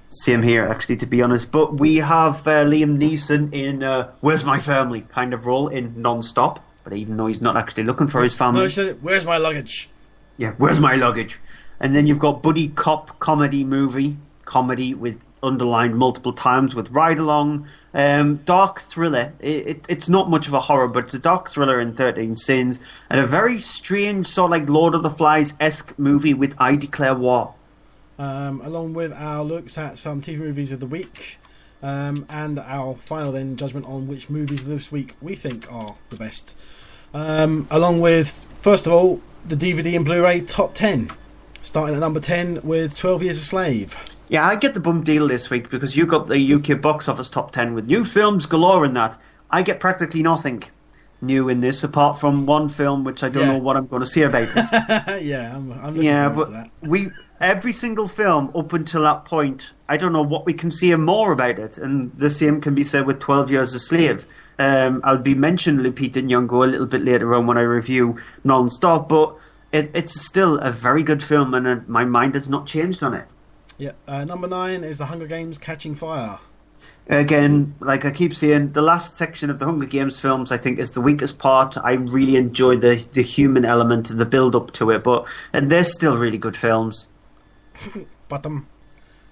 Same here, actually, to be honest. But we have Liam Neeson in Where's My Family kind of role in Non-Stop. But even though he's not actually looking for his family. No, where's my luggage? Yeah, where's my luggage? And then you've got buddy cop comedy with underlined multiple times with Ride Along. Dark thriller. It's not much of a horror, but it's a dark thriller in 13 Sins, and a very strange sort of like Lord of the Flies-esque movie with I Declare War. Along with our looks at some TV movies of the week, and our final then judgment on which movies this week we think are the best. Along with, first of all, the DVD and Blu-ray top 10, starting at number 10 with 12 Years a Slave. Yeah, I get the bum deal this week because you got the UK box office top 10 with new films galore in that. I get practically nothing new in this apart from one film which I don't know what I'm going to say about it. Yeah, I'm looking forward to that. Every single film up until that point, I don't know what we can see more about it, and the same can be said with 12 Years a Slave. I'll be mentioning Lupita Nyong'o a little bit later on when I review Non-Stop, but it's still a very good film, and my mind has not changed on it. Yeah, number 9 is The Hunger Games: Catching Fire. Again, like I keep saying, the last section of the Hunger Games films I think is the weakest part. I really enjoy the human element, the build-up to it, and they're still really good films. Bottom.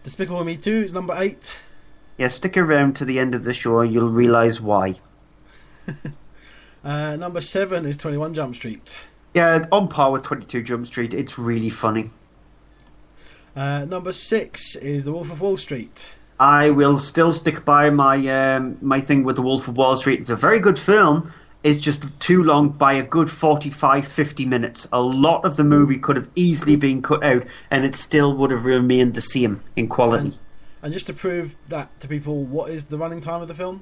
Despicable Me 2 is number 8. Yeah, stick around to the end of the show, you'll realise why. Number 7 is 21 Jump Street. Yeah, on par with 22 Jump Street. It's really funny. Number 6 is The Wolf of Wall Street. I will still stick by my my thing with The Wolf of Wall Street. It's a very good film. It's just too long by a good 45-50 minutes. A lot of the movie could have easily been cut out and it still would have remained the same in quality. And just to prove that to people, what is the running time of the film?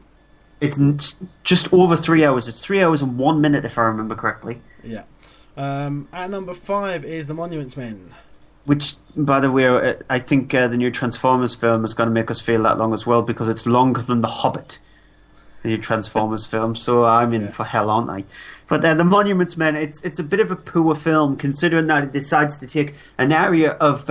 It's just over 3 hours. It's 3 hours and 1 minute, if I remember correctly. Yeah. At number 5 is The Monuments Men. Which, by the way, I think the new Transformers film is going to make us feel that long as well, because it's longer than The Hobbit, the new Transformers film. So I'm in for hell, aren't I? But The Monuments Men, it's a bit of a poor film, considering that it decides to take an area of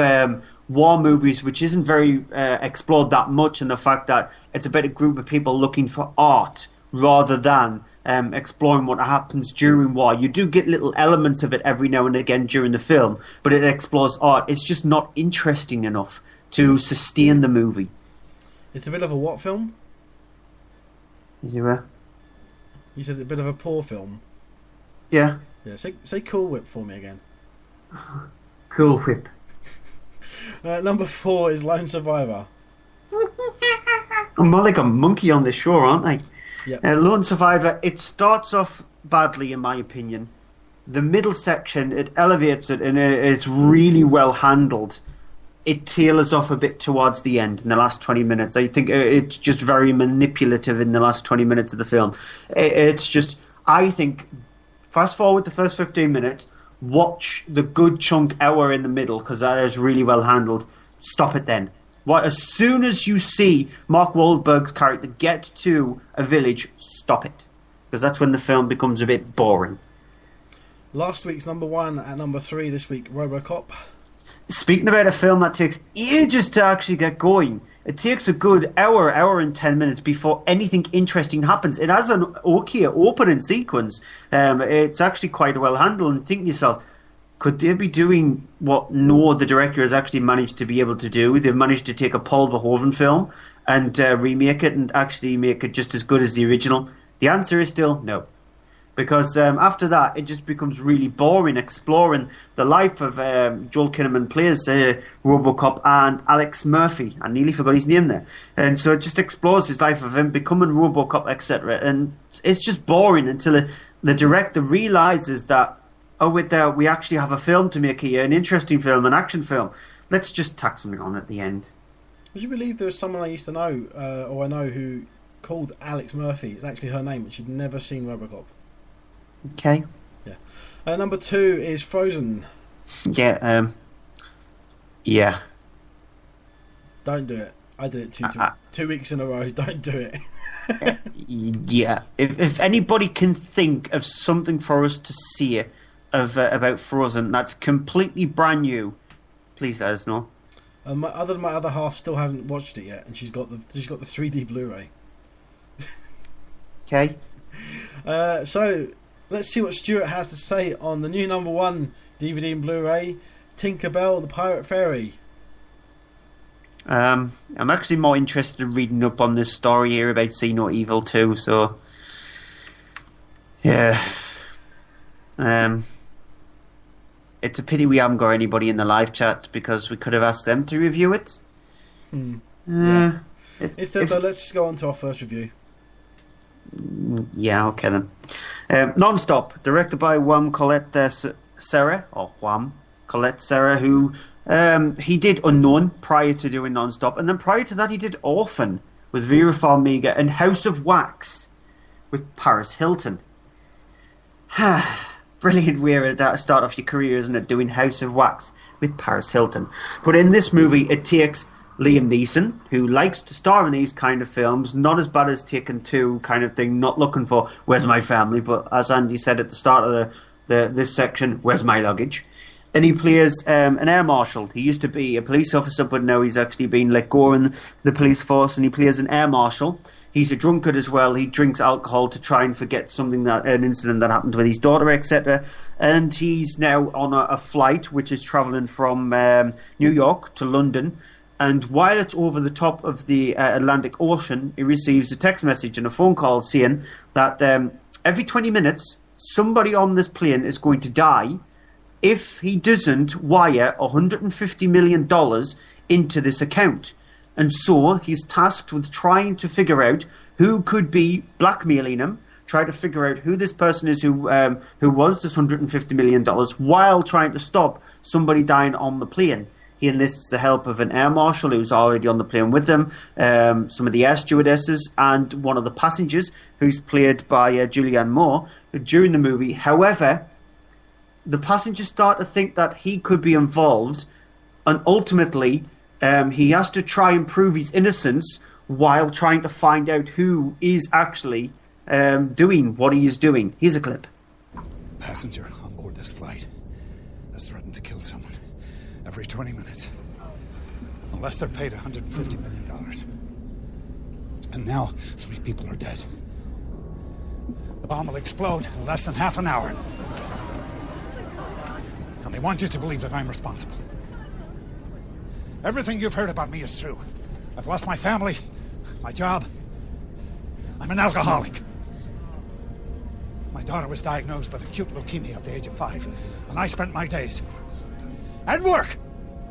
war movies which isn't very explored that much, and the fact that it's about a group of people looking for art rather than exploring what happens during war. You do get little elements of it every now and again during the film, but it explores art. It's just not interesting enough to sustain the movie. It's a bit of a what film? Is it a... You said it's a bit of a poor film. Yeah. Yeah. Say Cool Whip for me again. Cool Whip. Number 4 is Lone Survivor. I'm more like a monkey on this show, aren't I? Yep. Lone Survivor, it starts off badly in my opinion. The middle section, it elevates it and it's really well handled. It tailors off a bit towards the end in the last 20 minutes. I think it's just very manipulative in the last 20 minutes of the film. It's just, I think, fast forward the first 15 minutes, watch the good chunk hour in the middle because that is really well handled. Stop it then. As soon as you see Mark Wahlberg's character get to a village, stop it. Because that's when the film becomes a bit boring. Last week's number 1 at number 3 this week, RoboCop. Speaking about a film that takes ages to actually get going, it takes a good hour and 10 minutes before anything interesting happens. It has an okay opening sequence. It's actually quite well handled, and think to yourself, could they be doing what the director has actually managed to be able to do? They've managed to take a Paul Verhoeven film and remake it and actually make it just as good as the original. The answer is still no. Because after that, it just becomes really boring exploring the life of Joel Kinnaman plays RoboCop and Alex Murphy. I nearly forgot his name there. And so it just explores his life of him becoming RoboCop, etc. And it's just boring until the director realizes that, oh, wait, we actually have a film to make here, an interesting film, an action film. Let's just tack something on at the end. Would you believe there was someone I used to know, or I know, who called Alex Murphy? It's actually her name, but she'd never seen RoboCop. Okay. Yeah. Number 2 is Frozen. Yeah. Yeah. Don't do it. I did it 2 weeks in a row. Don't do it. Yeah. If anybody can think of something for us to see about Frozen that's completely brand new, please let us know. My other half still haven't watched it yet, and she's got the 3D Blu-ray. Okay. So let's see what Stuart has to say on the new number 1 DVD and Blu-ray, Tinkerbell the Pirate Fairy. I'm actually more interested in reading up on this story here about See No Evil too, so yeah. It's a pity we haven't got anybody in the live chat because we could have asked them to review it. Yeah. Instead, though, let's just go on to our first review. Yeah, okay then. Non-Stop, directed by Juan Colette Serra, who he did Unknown prior to doing Non-Stop, and then prior to that he did Orphan with Vera Farmiga and House of Wax with Paris Hilton. Brilliant way to start off your career, isn't it? Doing House of Wax with Paris Hilton. But in this movie, it takes Liam Neeson, who likes to star in these kind of films, not as bad as Taken 2 kind of thing, not looking for Where's My Family, but as Andy said at the start of this section, Where's My Luggage? And he plays an air marshal. He used to be a police officer, but now he's actually been let go in the police force, and he plays an air marshal. He's a drunkard as well. He drinks alcohol to try and forget an incident that happened with his daughter, etc. And he's now on a flight which is travelling from New York to London. And while it's over the top of the Atlantic Ocean, he receives a text message and a phone call saying that every 20 minutes, somebody on this plane is going to die if he doesn't wire $150 million into this account. And so he's tasked with trying to figure out who could be blackmailing him, try to figure out who this person is who was this $150 million while trying to stop somebody dying on the plane. He enlists the help of an air marshal who's already on the plane with them, some of the air stewardesses, and one of the passengers who's played by Julianne Moore during the movie. However, the passengers start to think that he could be involved, and ultimately he has to try and prove his innocence while trying to find out who is actually doing what he is doing. Here's a clip. Passenger on board this flight has threatened to kill someone every 20 minutes unless they're paid $150 million. And now 3 people are dead. The bomb will explode in less than half an hour. And they want you to believe that I'm responsible. Everything you've heard about me is true. I've lost my family, my job. I'm an alcoholic. My daughter was diagnosed with acute leukemia at the age of 5, and I spent my days at work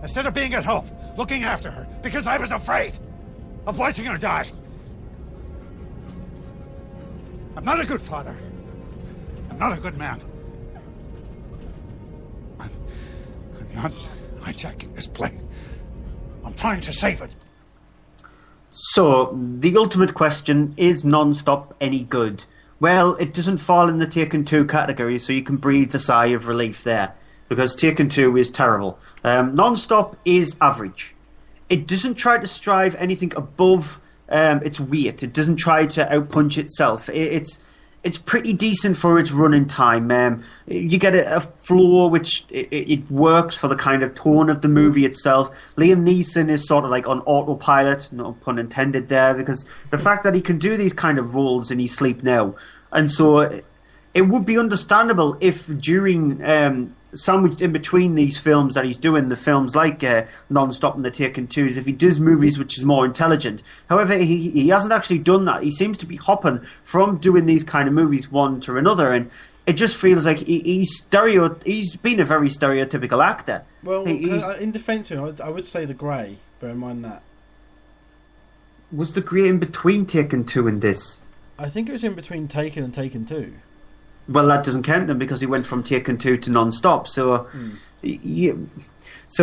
instead of being at home looking after her because I was afraid of watching her die. I'm not a good father. I'm not a good man. I'm not hijacking this plane. I'm trying to save it. So, the ultimate question, is Non-Stop any good? Well, it doesn't fall in the Taken 2 category, so you can breathe a sigh of relief there, because Taken 2 is terrible. Non-Stop is average. It doesn't try to strive anything above its weight. It doesn't try to outpunch itself. It's pretty decent for its running time. You get a floor which it works for the kind of tone of the movie itself. Liam Neeson is sort of like on autopilot, no pun intended there, because the fact that he can do these kind of roles in his sleep now. And so it would be understandable if during sandwiched in between these films that he's doing, the films like Non-Stop and the Taken 2s, if he does movies which is more intelligent. However, he hasn't actually done that. He seems to be hopping from doing these kind of movies one to another, and it just feels like he's been a very stereotypical actor. Well, in defence of him, I would say The Grey, bear in mind that. Was The Grey in between Taken 2 and this? I think it was in between Taken and Taken 2. Well, that doesn't count then because he went from Taken 2 to Non-Stop. So, it's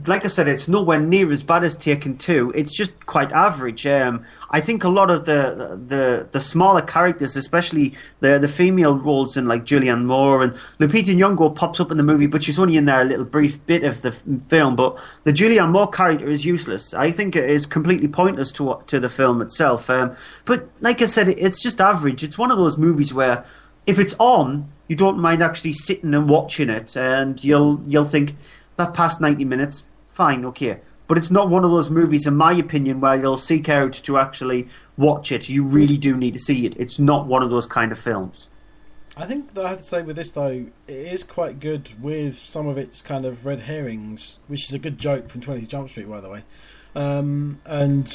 like I said, it's nowhere near as bad as Taken 2. It's just quite average. I think a lot of the smaller characters, especially the female roles in like Julianne Moore and Lupita Nyong'o pops up in the movie, but she's only in there a little brief bit of the film. But the Julianne Moore character is useless. I think it is completely pointless to the film itself. But like I said, it's just average. It's one of those movies where if it's on, you don't mind actually sitting and watching it, and you'll think that past 90 minutes, fine, okay. But it's not one of those movies, in my opinion, where you'll seek out to actually watch it. You really do need to see it. It's not one of those kind of films. I think that I have to say with this, though, it is quite good with some of its kind of red herrings, which is a good joke from 20th Jump Street, by the way. And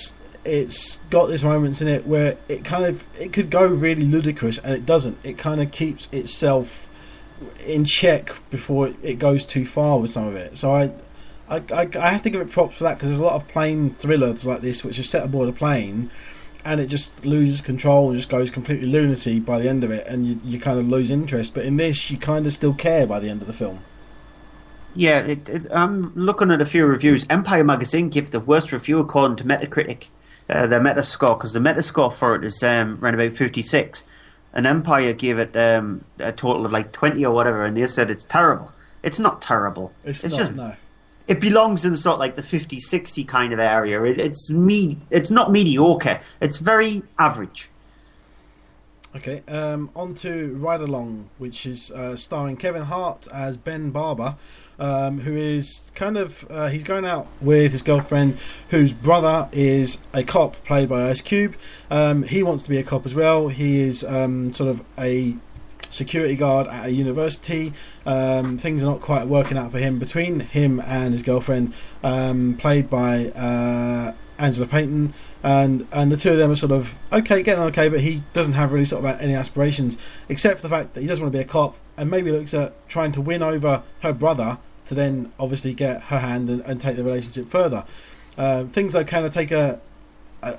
it's got these moments in it where it could go really ludicrous, and it doesn't. It kind of keeps itself in check before it goes too far with some of it. So I have to give it props for that, because there's a lot of plane thrillers like this which are set aboard a plane and it just loses control and just goes completely lunacy by the end of it, and you kind of lose interest. But in this, you kind of still care by the end of the film. Yeah, I'm looking at a few reviews. Empire Magazine gave the worst review according to Metacritic, their Metascore, because the Metascore for it is around about 56. And Empire gave it a total of like 20 or whatever, and they said it's terrible. It's not terrible. It's not, just, no. It belongs in sort of like the 50-60 kind of area. It's not mediocre. It's very average. Okay, on to Ride Along, which is starring Kevin Hart as Ben Barber, who is kind of... he's going out with his girlfriend, whose brother is a cop, played by Ice Cube. He wants to be a cop as well. He is sort of a security guard at a university. Things are not quite working out for him between him and his girlfriend, played by Angela Payton. And the two of them are sort of getting on okay, but he doesn't have really sort of any aspirations, except for the fact that he doesn't want to be a cop, and maybe looks at trying to win over her brother to then obviously get her hand and take the relationship further. Things though kind of take a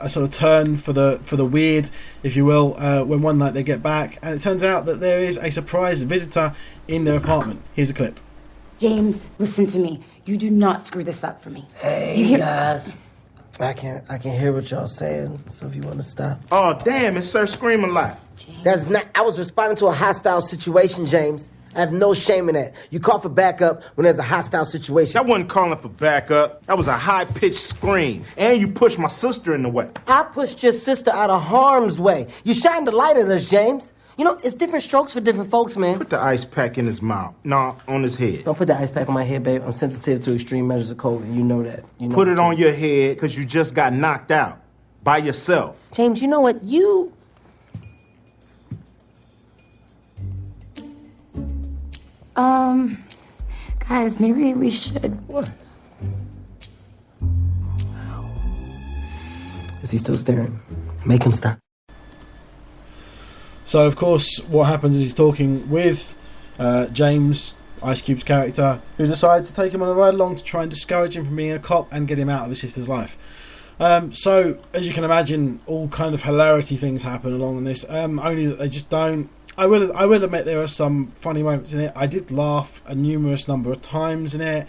sort of turn for the weird, if you will, when one night they get back, and it turns out that there is a surprise visitor in their apartment. Here's a clip. James, listen to me. You do not screw this up for me. Hey, guys. I can hear what y'all saying, so if you want to stop. Oh, damn, it's Sir Scream a lot. That's not... I was responding to a hostile situation, James. I have no shame in that. You call for backup when there's a hostile situation. I wasn't calling for backup. That was a high-pitched scream. And you pushed my sister in the way. I pushed your sister out of harm's way. You shined the light at us, James. You know, it's different strokes for different folks, man. Put the ice pack in his mouth. No, on his head. Don't put the ice pack on my head, babe. I'm sensitive to extreme measures of cold, and you know that. Put it on your head, because you just got knocked out. By yourself. James, you know what? Guys, maybe we should... What? Is he still staring? Make him stop. So, of course, what happens is he's talking with James, Ice Cube's character, who decides to take him on a ride along to try and discourage him from being a cop and get him out of his sister's life. So, as you can imagine, all kind of hilarity things happen along in this, only that they just don't... I will admit there are some funny moments in it. I did laugh a numerous number of times in it.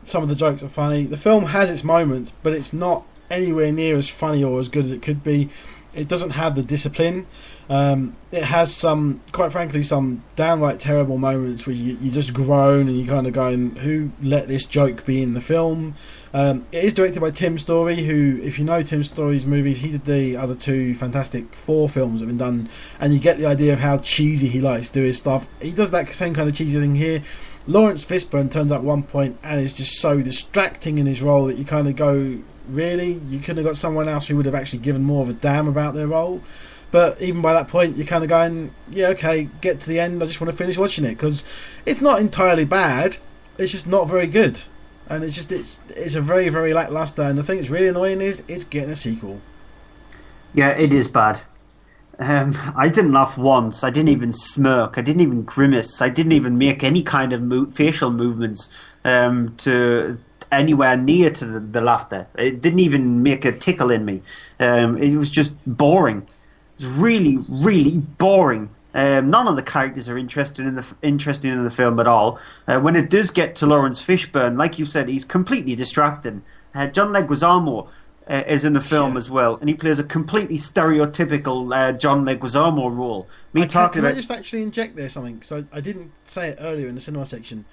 Some of the jokes are funny. The film has its moments, but it's not anywhere near as funny or as good as it could be. It doesn't have the discipline. It has some, quite frankly, some downright terrible moments where you just groan and you kind of going, who let this joke be in the film? It is directed by Tim Story, who, if you know Tim Story's movies, he did the other two Fantastic Four films that have been done, and you get the idea of how cheesy he likes to do his stuff. He does that same kind of cheesy thing here. Lawrence Fishburne turns up at one point and is just so distracting in his role that you kind of go, really? You couldn't have got someone else who would have actually given more of a damn about their role? But even by that point, you're kind of going, yeah, okay, get to the end, I just want to finish watching it, because it's not entirely bad, it's just not very good. And it's a very, very lackluster, and the thing that's really annoying is it's getting a sequel. Yeah, it is bad. I didn't laugh once, I didn't even smirk, I didn't even grimace, I didn't even make any kind of facial movements to anywhere near to the laughter. It didn't even make a tickle in me. It was just boring. It was really, really boring. None of the characters are interesting in the film at all. When it does get to Lawrence Fishburne, like you said, he's completely distracting. John Leguizamo is in the film as well, and he plays a completely stereotypical John Leguizamo role. Can I just actually inject there something? Because I didn't say it earlier in the cinema section.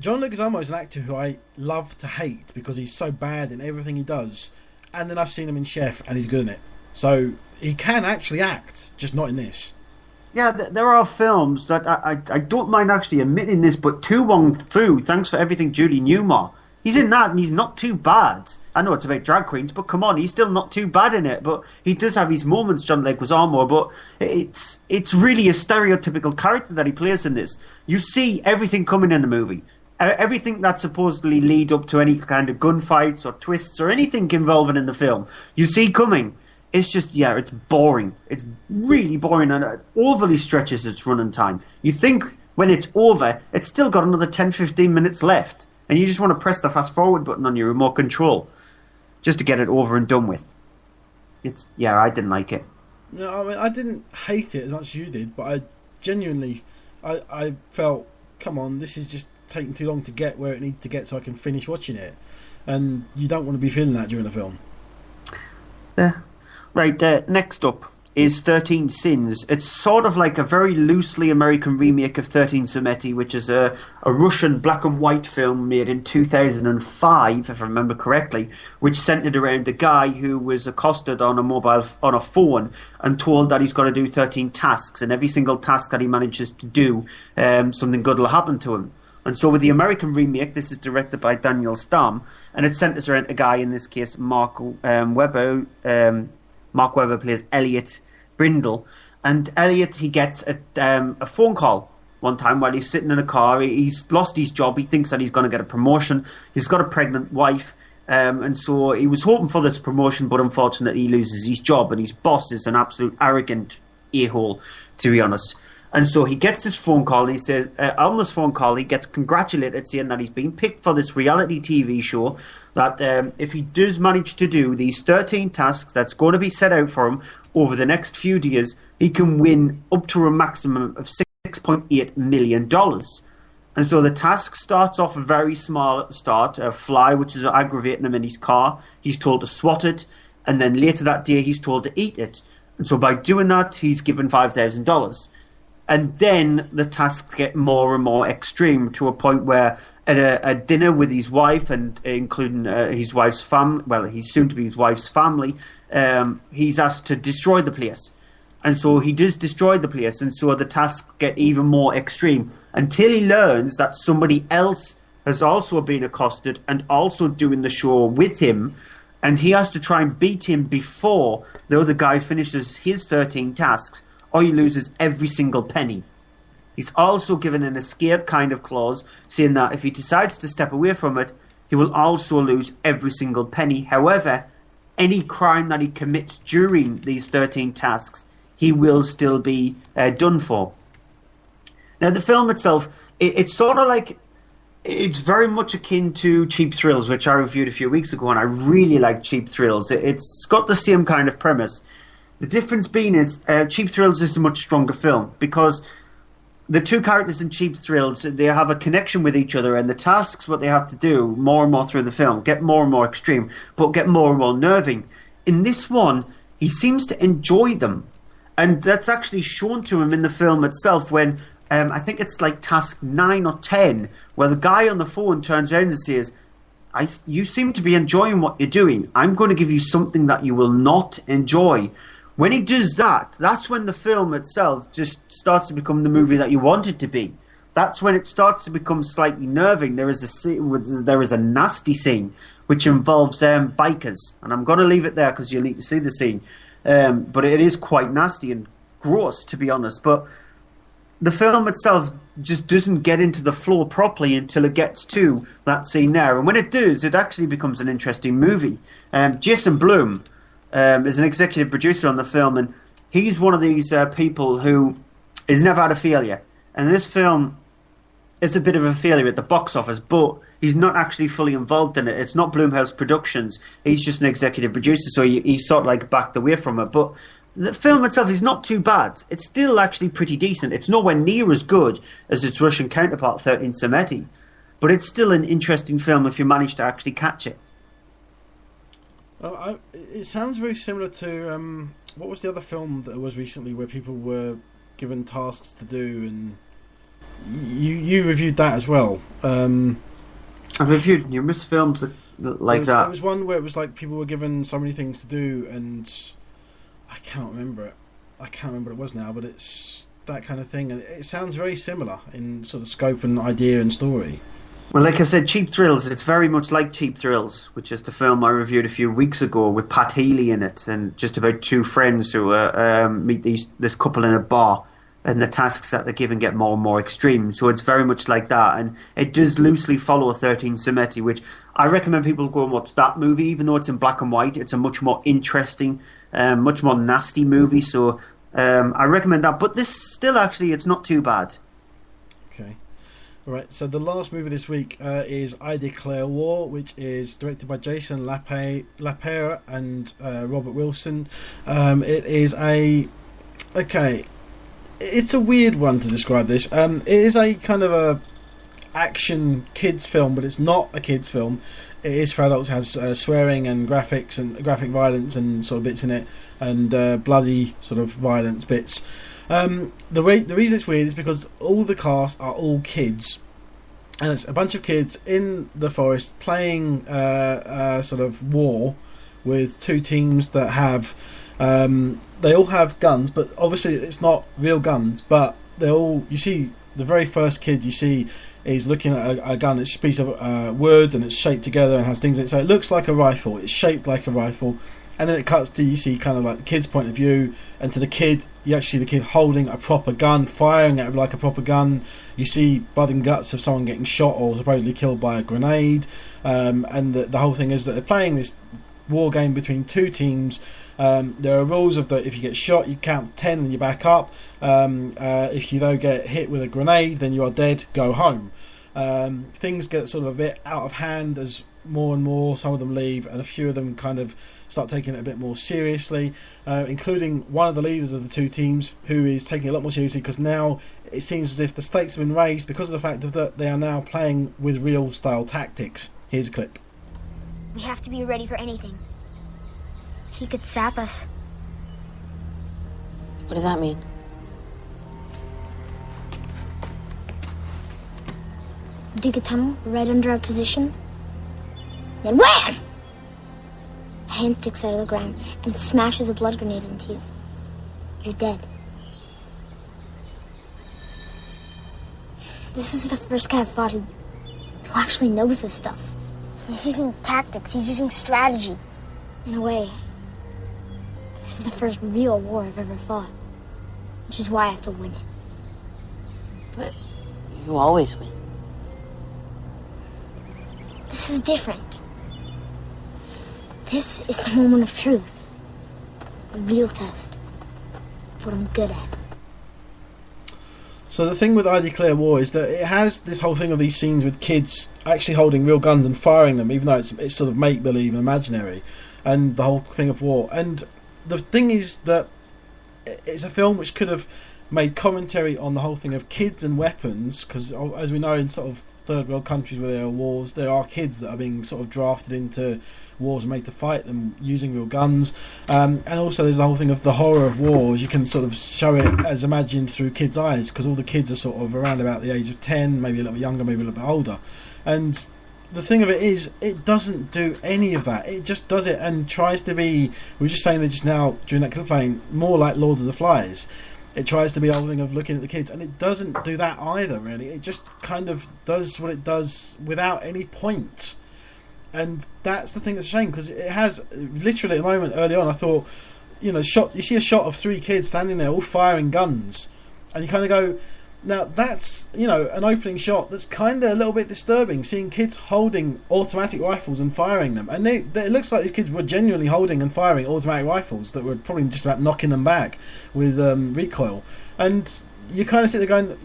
John Leguizamo is an actor who I love to hate because he's so bad in everything he does, and then I've seen him in Chef and he's good in it. So he can actually act, just not in this. Yeah, there are films that I don't mind actually admitting this, but Tu Wong Fu, Thanks for Everything, Julie Newmar, He's in that, and he's not too bad. I know it's about drag queens, but come on, he's still not too bad in it. But he does have his moments, John Leguizamo, but it's really a stereotypical character that he plays in this. You see everything coming in the movie. Everything that supposedly lead up to any kind of gunfights or twists or anything involving in the film, you see coming. It's just, it's boring. It's really boring, and it overly stretches its running time. You think when it's over, it's still got another 10-15 minutes left. And you just want to press the fast forward button on your remote control just to get it over and done with. I didn't like it. No, I mean, I didn't hate it as much as you did, but I genuinely, I felt, come on, this is just taking too long to get where it needs to get so I can finish watching it. And you don't want to be feeling that during the film. Right, next up is 13 Sins. It's sort of like a very loosely American remake of 13 Samedi, which is a Russian black and white film made in 2005, if I remember correctly, which centered around a guy who was accosted on a phone and told that he's got to do 13 tasks, and every single task that he manages to do, something good will happen to him. And so with the American remake, this is directed by Daniel Stamm, and it centers around a guy, in this case Mark Webber. Mark Webber plays Elliot Brindle, and Elliot, he gets a phone call one time while he's sitting in a car. He's lost his job. He thinks that he's going to get a promotion. He's got a pregnant wife, and so he was hoping for this promotion, but unfortunately he loses his job, and his boss is an absolute arrogant a-hole, to be honest. And so he gets this phone call, and he says, on this phone call, he gets congratulated, saying that he's been picked for this reality TV show, that if he does manage to do these 13 tasks that's going to be set out for him over the next few years, he can win up to a maximum of $6.8 million. And so the task starts off very small at the start, a fly which is aggravating him in his car. He's told to swat it, and then later that day he's told to eat it. And so by doing that, he's given $5,000. And then the tasks get more and more extreme, to a point where at a dinner with his wife, and including his wife's family, well, he's soon to be his wife's family, he's asked to destroy the place. And so he does destroy the place, and so the tasks get even more extreme, until he learns that somebody else has also been accosted and also doing the show with him, and he has to try and beat him before the other guy finishes his 13 tasks, or he loses every single penny. He's also given an escape kind of clause, saying that if he decides to step away from it, he will also lose every single penny. However, any crime that he commits during these 13 tasks, he will still be done for. Now, the film itself, it's sort of like, it's very much akin to Cheap Thrills, which I reviewed a few weeks ago, and I really like Cheap Thrills. It's got the same kind of premise. The difference being is Cheap Thrills is a much stronger film, because the two characters in Cheap Thrills, they have a connection with each other, and the tasks, what they have to do more and more through the film, get more and more extreme, but get more and more nerving. In this one, he seems to enjoy them, and that's actually shown to him in the film itself when, I think it's like task 9 or 10, where the guy on the phone turns around and says, you seem to be enjoying what you're doing. I'm going to give you something that you will not enjoy. When he does that, that's when the film itself just starts to become the movie that you want it to be. That's when it starts to become slightly nerving. There is a nasty scene which involves bikers, and I'm going to leave it there because you'll need to see the scene. But it is quite nasty and gross, to be honest. But the film itself just doesn't get into the flow properly until it gets to that scene there. And when it does, it actually becomes an interesting movie. Jason Blum is an executive producer on the film, and he's one of these people who has never had a failure. And this film is a bit of a failure at the box office, but he's not actually fully involved in it. It's not Blumhouse Productions. He's just an executive producer, so he's sort of like backed away from it. But the film itself is not too bad. It's still actually pretty decent. It's nowhere near as good as its Russian counterpart, 13 Samedi, but it's still an interesting film if you manage to actually catch it. It sounds very similar to what was the other film that was recently where people were given tasks to do, and you reviewed that as well. I've reviewed numerous films like that. There was one where it was like people were given so many things to do, and I can't remember it. I can't remember what it was now, but it's that kind of thing, and it sounds very similar in sort of scope and idea and story. Well, like I said, Cheap Thrills, it's very much like Cheap Thrills, which is the film I reviewed a few weeks ago with Pat Healy in it, and just about two friends who meet this couple in a bar, and the tasks that they're given get more and more extreme. So it's very much like that, and it does loosely follow 13 Samedi, which I recommend people go and watch that movie, even though it's in black and white. It's a much more interesting, much more nasty movie, so I recommend that. But this still, actually, it's not too bad. Okay. All right, so the last movie this week is I Declare War, which is directed by Jason Lapierre and Robert Wilson. It is it's a weird one to describe this. It is a kind of a action kids film, but it's not a kids film. It is for adults. It has swearing and graphics and graphic violence and sort of bits in it, and bloody sort of violence bits. The reason it's weird is because all the cast are all kids, and it's a bunch of kids in the forest playing sort of war with two teams that have. They all have guns, but obviously it's not real guns. But they all, you see, the very first kid you see is looking at a gun. It's a piece of wood and it's shaped together and has things in it, so it looks like a rifle. It's shaped like a rifle, and then it cuts to, you see kind of like the kid's point of view, and to the kid, you actually see the kid holding a proper gun, firing it like a proper gun. You see blood and guts of someone getting shot or supposedly killed by a grenade, and the whole thing is that they're playing this war game between two teams. There are rules of that if you get shot, you count to 10 and you back up. If you don't get hit with a grenade, then you are dead, go home. Things get sort of a bit out of hand as more and more, some of them leave, and a few of them kind of start taking it a bit more seriously, including one of the leaders of the two teams, who is taking it a lot more seriously because now it seems as if the stakes have been raised because of the fact that they are now playing with real style tactics. Here's a clip. We have to be ready for anything. He could sap us. What does that mean? Dig a tunnel right under our position. Then wham! A hand sticks out of the ground and smashes a blood grenade into you. You're dead. This is the first guy I've fought who actually knows this stuff. He's using tactics. He's using strategy. In a way, this is the first real war I've ever fought. Which is why I have to win it. But you always win. This is different. This is the moment of truth. A real test of what I'm good at. So the thing with I Declare War is that it has this whole thing of these scenes with kids actually holding real guns and firing them, even though it's sort of make-believe and imaginary, and the whole thing of war. And the thing is that it's a film which could have made commentary on the whole thing of kids and weapons, because as we know, in sort of third world countries where there are wars, there are kids that are being sort of drafted into wars and made to fight them using real guns, and also there's the whole thing of the horror of wars. You can sort of show it as imagined through kids' eyes, because all the kids are sort of around about the age of 10, maybe a little bit younger, maybe a little bit older. And the thing of it is, it doesn't do any of that. It just does it and tries to be, we were just saying that just now during that clip playing, more like Lord of the Flies. It tries to be the whole thing of looking at the kids, and it doesn't do that either, really. It just kind of does what it does without any point. And that's the thing that's a shame, because it has, literally at the moment, early on, I thought, you see a shot of three kids standing there all firing guns, and you kind of go, now that's, an opening shot that's kind of a little bit disturbing, seeing kids holding automatic rifles and firing them. And it looks like these kids were genuinely holding and firing automatic rifles that were probably just about knocking them back with recoil. And you kind of sit there going,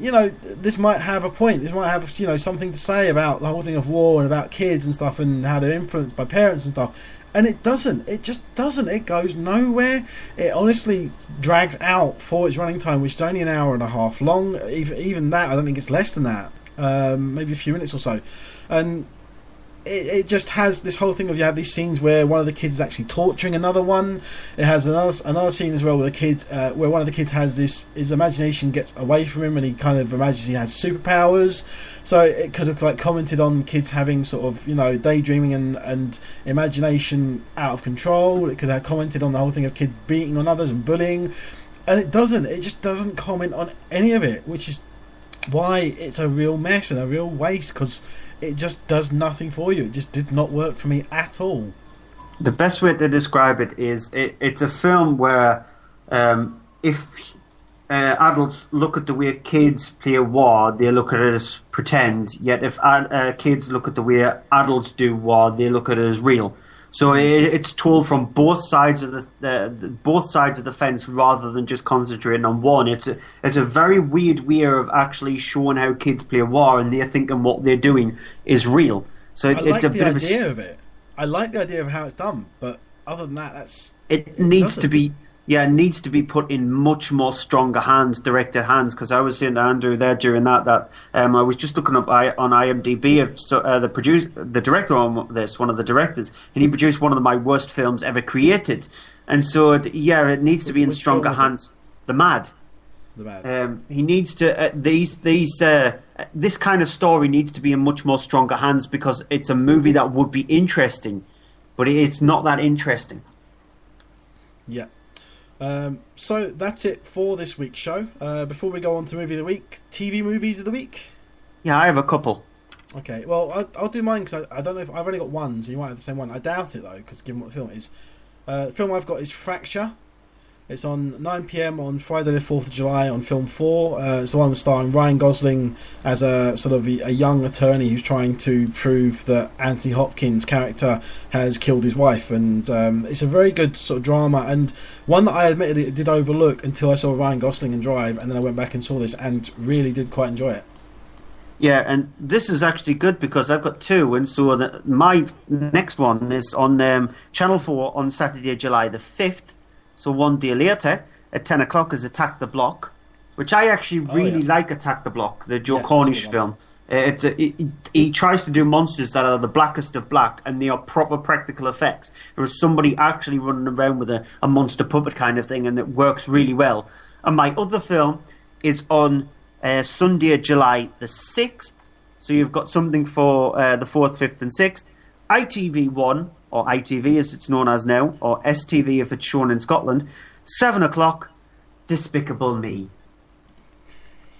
this might have a point. This might have, something to say about the whole thing of war and about kids and stuff and how they're influenced by parents and stuff. And it doesn't. It just doesn't. It goes nowhere. It honestly drags out for its running time, which is only an hour and a half long. Even that, I don't think it's less than that. Maybe a few minutes or so. And it just has this whole thing of, you have these scenes where one of the kids is actually torturing another one. It has another scene as well with a kid where one of the kids has his imagination gets away from him and he kind of imagines he has superpowers. So it could have commented on kids having sort of daydreaming and imagination out of control. It could have commented on the whole thing of kids beating on others and bullying, and it doesn't. It just doesn't comment on any of it, which is why it's a real mess and a real waste, because it just does nothing for you. It just did not work for me at all. The best way to describe it is it's a film where if adults look at the way kids play war, they look at it as pretend. Yet if kids look at the way adults do war, they look at it as real. So it's told from both sides of the fence rather than just concentrating on one. It's a very weird way of actually showing how kids play war, and they're thinking what they're doing is real. So it's a bit of a idea of it. I like the idea of how it's done, but other than that, it needs to be. Yeah, it needs to be put in much more stronger hands, directed hands. Because I was saying to Andrew there during that I was just looking up on IMDb of the director on this, one of the directors, and he produced one of my worst films ever created. And so, it needs to be in stronger hands. The Mad. He needs to this kind of story needs to be in much more stronger hands, because it's a movie that would be interesting, but it's not that interesting. Yeah. So that's it for this week's show. Before we go on to movie of the week, TV movies of the week. Yeah, I have a couple. Okay, well I'll do mine, because I don't know if I've only got one, so you might have the same one. I doubt it though, because given what the film is. The film I've got is Fracture. It's on 9 PM on Friday the 4th of July on Film 4. It's the one starring Ryan Gosling as a sort of a young attorney who's trying to prove that Anthony Hopkins' character has killed his wife. And it's a very good sort of drama, and one that I admittedly did overlook until I saw Ryan Gosling in Drive, and then I went back and saw this and really did quite enjoy it. Yeah, and this is actually good because I've got two, and so my next one is on Channel 4 on Saturday, July the 5th. So one day later, at 10 o'clock, is Attack the Block, which I actually really like. Attack the Block, the Joe Cornish film. He tries to do monsters that are the blackest of black, and they are proper practical effects. There is somebody actually running around with a monster puppet kind of thing, and it works really well. And my other film is on Sunday, July the 6th. So you've got something for the 4th, 5th and 6th. ITV1, or ITV as it's known as now, or STV if it's shown in Scotland, 7 o'clock, Despicable Me.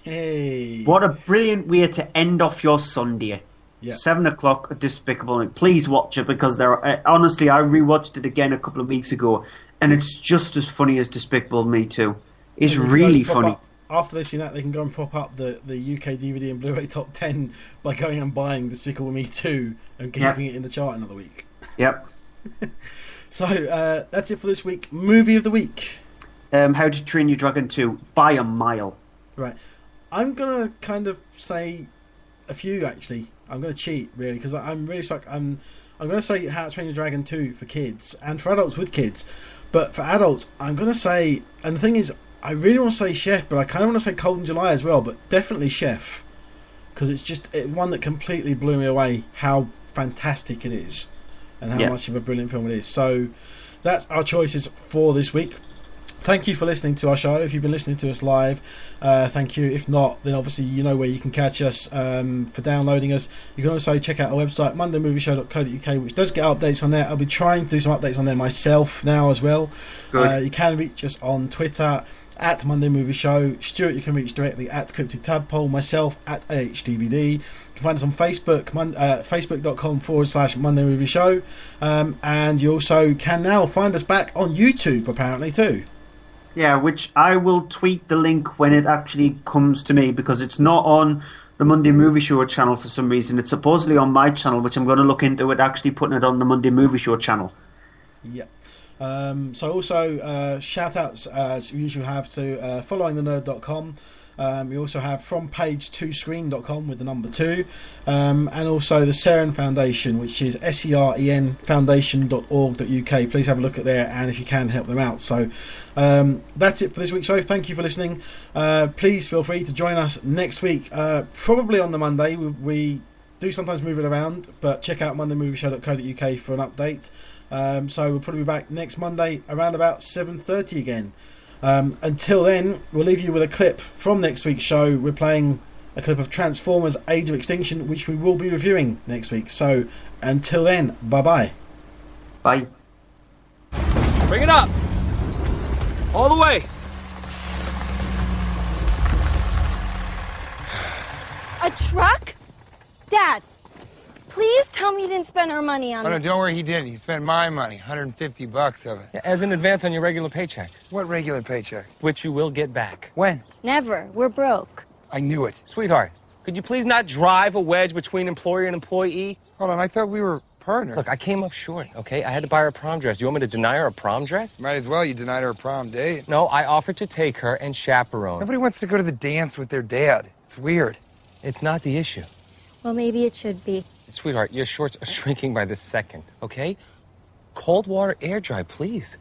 Hey. What a brilliant way to end off your Sunday. Yeah. 7 o'clock, Despicable Me. Please watch it, because honestly, I rewatched it again a couple of weeks ago, and it's just as funny as Despicable Me 2. It's really funny. After they've seen that, they can go and prop up the UK DVD and Blu-ray top 10 by going and buying Despicable Me 2 and keeping it in the chart another week. Yep. So that's it for this week. Movie of the week. How to Train Your Dragon 2 by a mile. Right. I'm gonna kind of say a few actually. I'm gonna cheat really, because I'm really stuck. I'm gonna say How to Train Your Dragon 2 for kids and for adults with kids, but for adults I'm gonna say. And the thing is, I really want to say Chef, but I kind of want to say Cold in July as well, but definitely Chef, because it's just one that completely blew me away how fantastic it is and how much of a brilliant film it is. So that's our choices for this week. Thank you for listening to our show. If you've been listening to us live, thank you. If not, then obviously you know where you can catch us for downloading us. You can also check out our website, mondaymovieshow.co.uk, which does get updates on there. I'll be trying to do some updates on there myself now as well. You can reach us on Twitter at Monday Movie Show. Stuart, you can reach directly at Cryptic Tadpole. Myself at AHDVD. You can find us on Facebook, facebook.com/Monday Movie Show. And you also can now find us back on YouTube, apparently, too. Yeah, which I will tweet the link when it actually comes to me, because it's not on the Monday Movie Show channel for some reason. It's supposedly on my channel, which I'm going to look into it, actually putting it on the Monday Movie Show channel. Yeah. So also shout outs as we usually have to followingthenerd.com. We also have FromPage2Screen.com with the number 2, and also the Seren Foundation, which is SEREN-foundation.org.uk. Please have a look at there, and if you can, help them out. So that's it for this week's show. Thank you for listening. Please feel free to join us next week, probably on the Monday. We do sometimes move it around, but check out mondaymovieshow.co.uk for an update. So we'll probably be back next Monday around about 7:30 again. Until then, we'll leave you with a clip from next week's show. We're playing a clip of Transformers Age of Extinction, which we will be reviewing next week. So until then, bye-bye. Bye. Bring it up! All the way! A truck? Dad, please tell me you didn't spend our money on Oh, no, this. don't worry, he didn't. He spent my money, $150 of it. Yeah, as an advance on your regular paycheck. What regular paycheck? Which you will get back. When? Never. We're broke. I knew it. Sweetheart, could you please not drive a wedge between employer and employee? Hold on, I thought we were partners. Look, I came up short, okay? I had to buy her a prom dress. You want me to deny her a prom dress? Might as well. You denied her a prom date. No, I offered to take her and chaperone. Nobody wants to go to the dance with their dad. It's weird. It's not the issue. Well, maybe it should be. Sweetheart, your shorts are shrinking by the second, okay? Cold water air dry, please.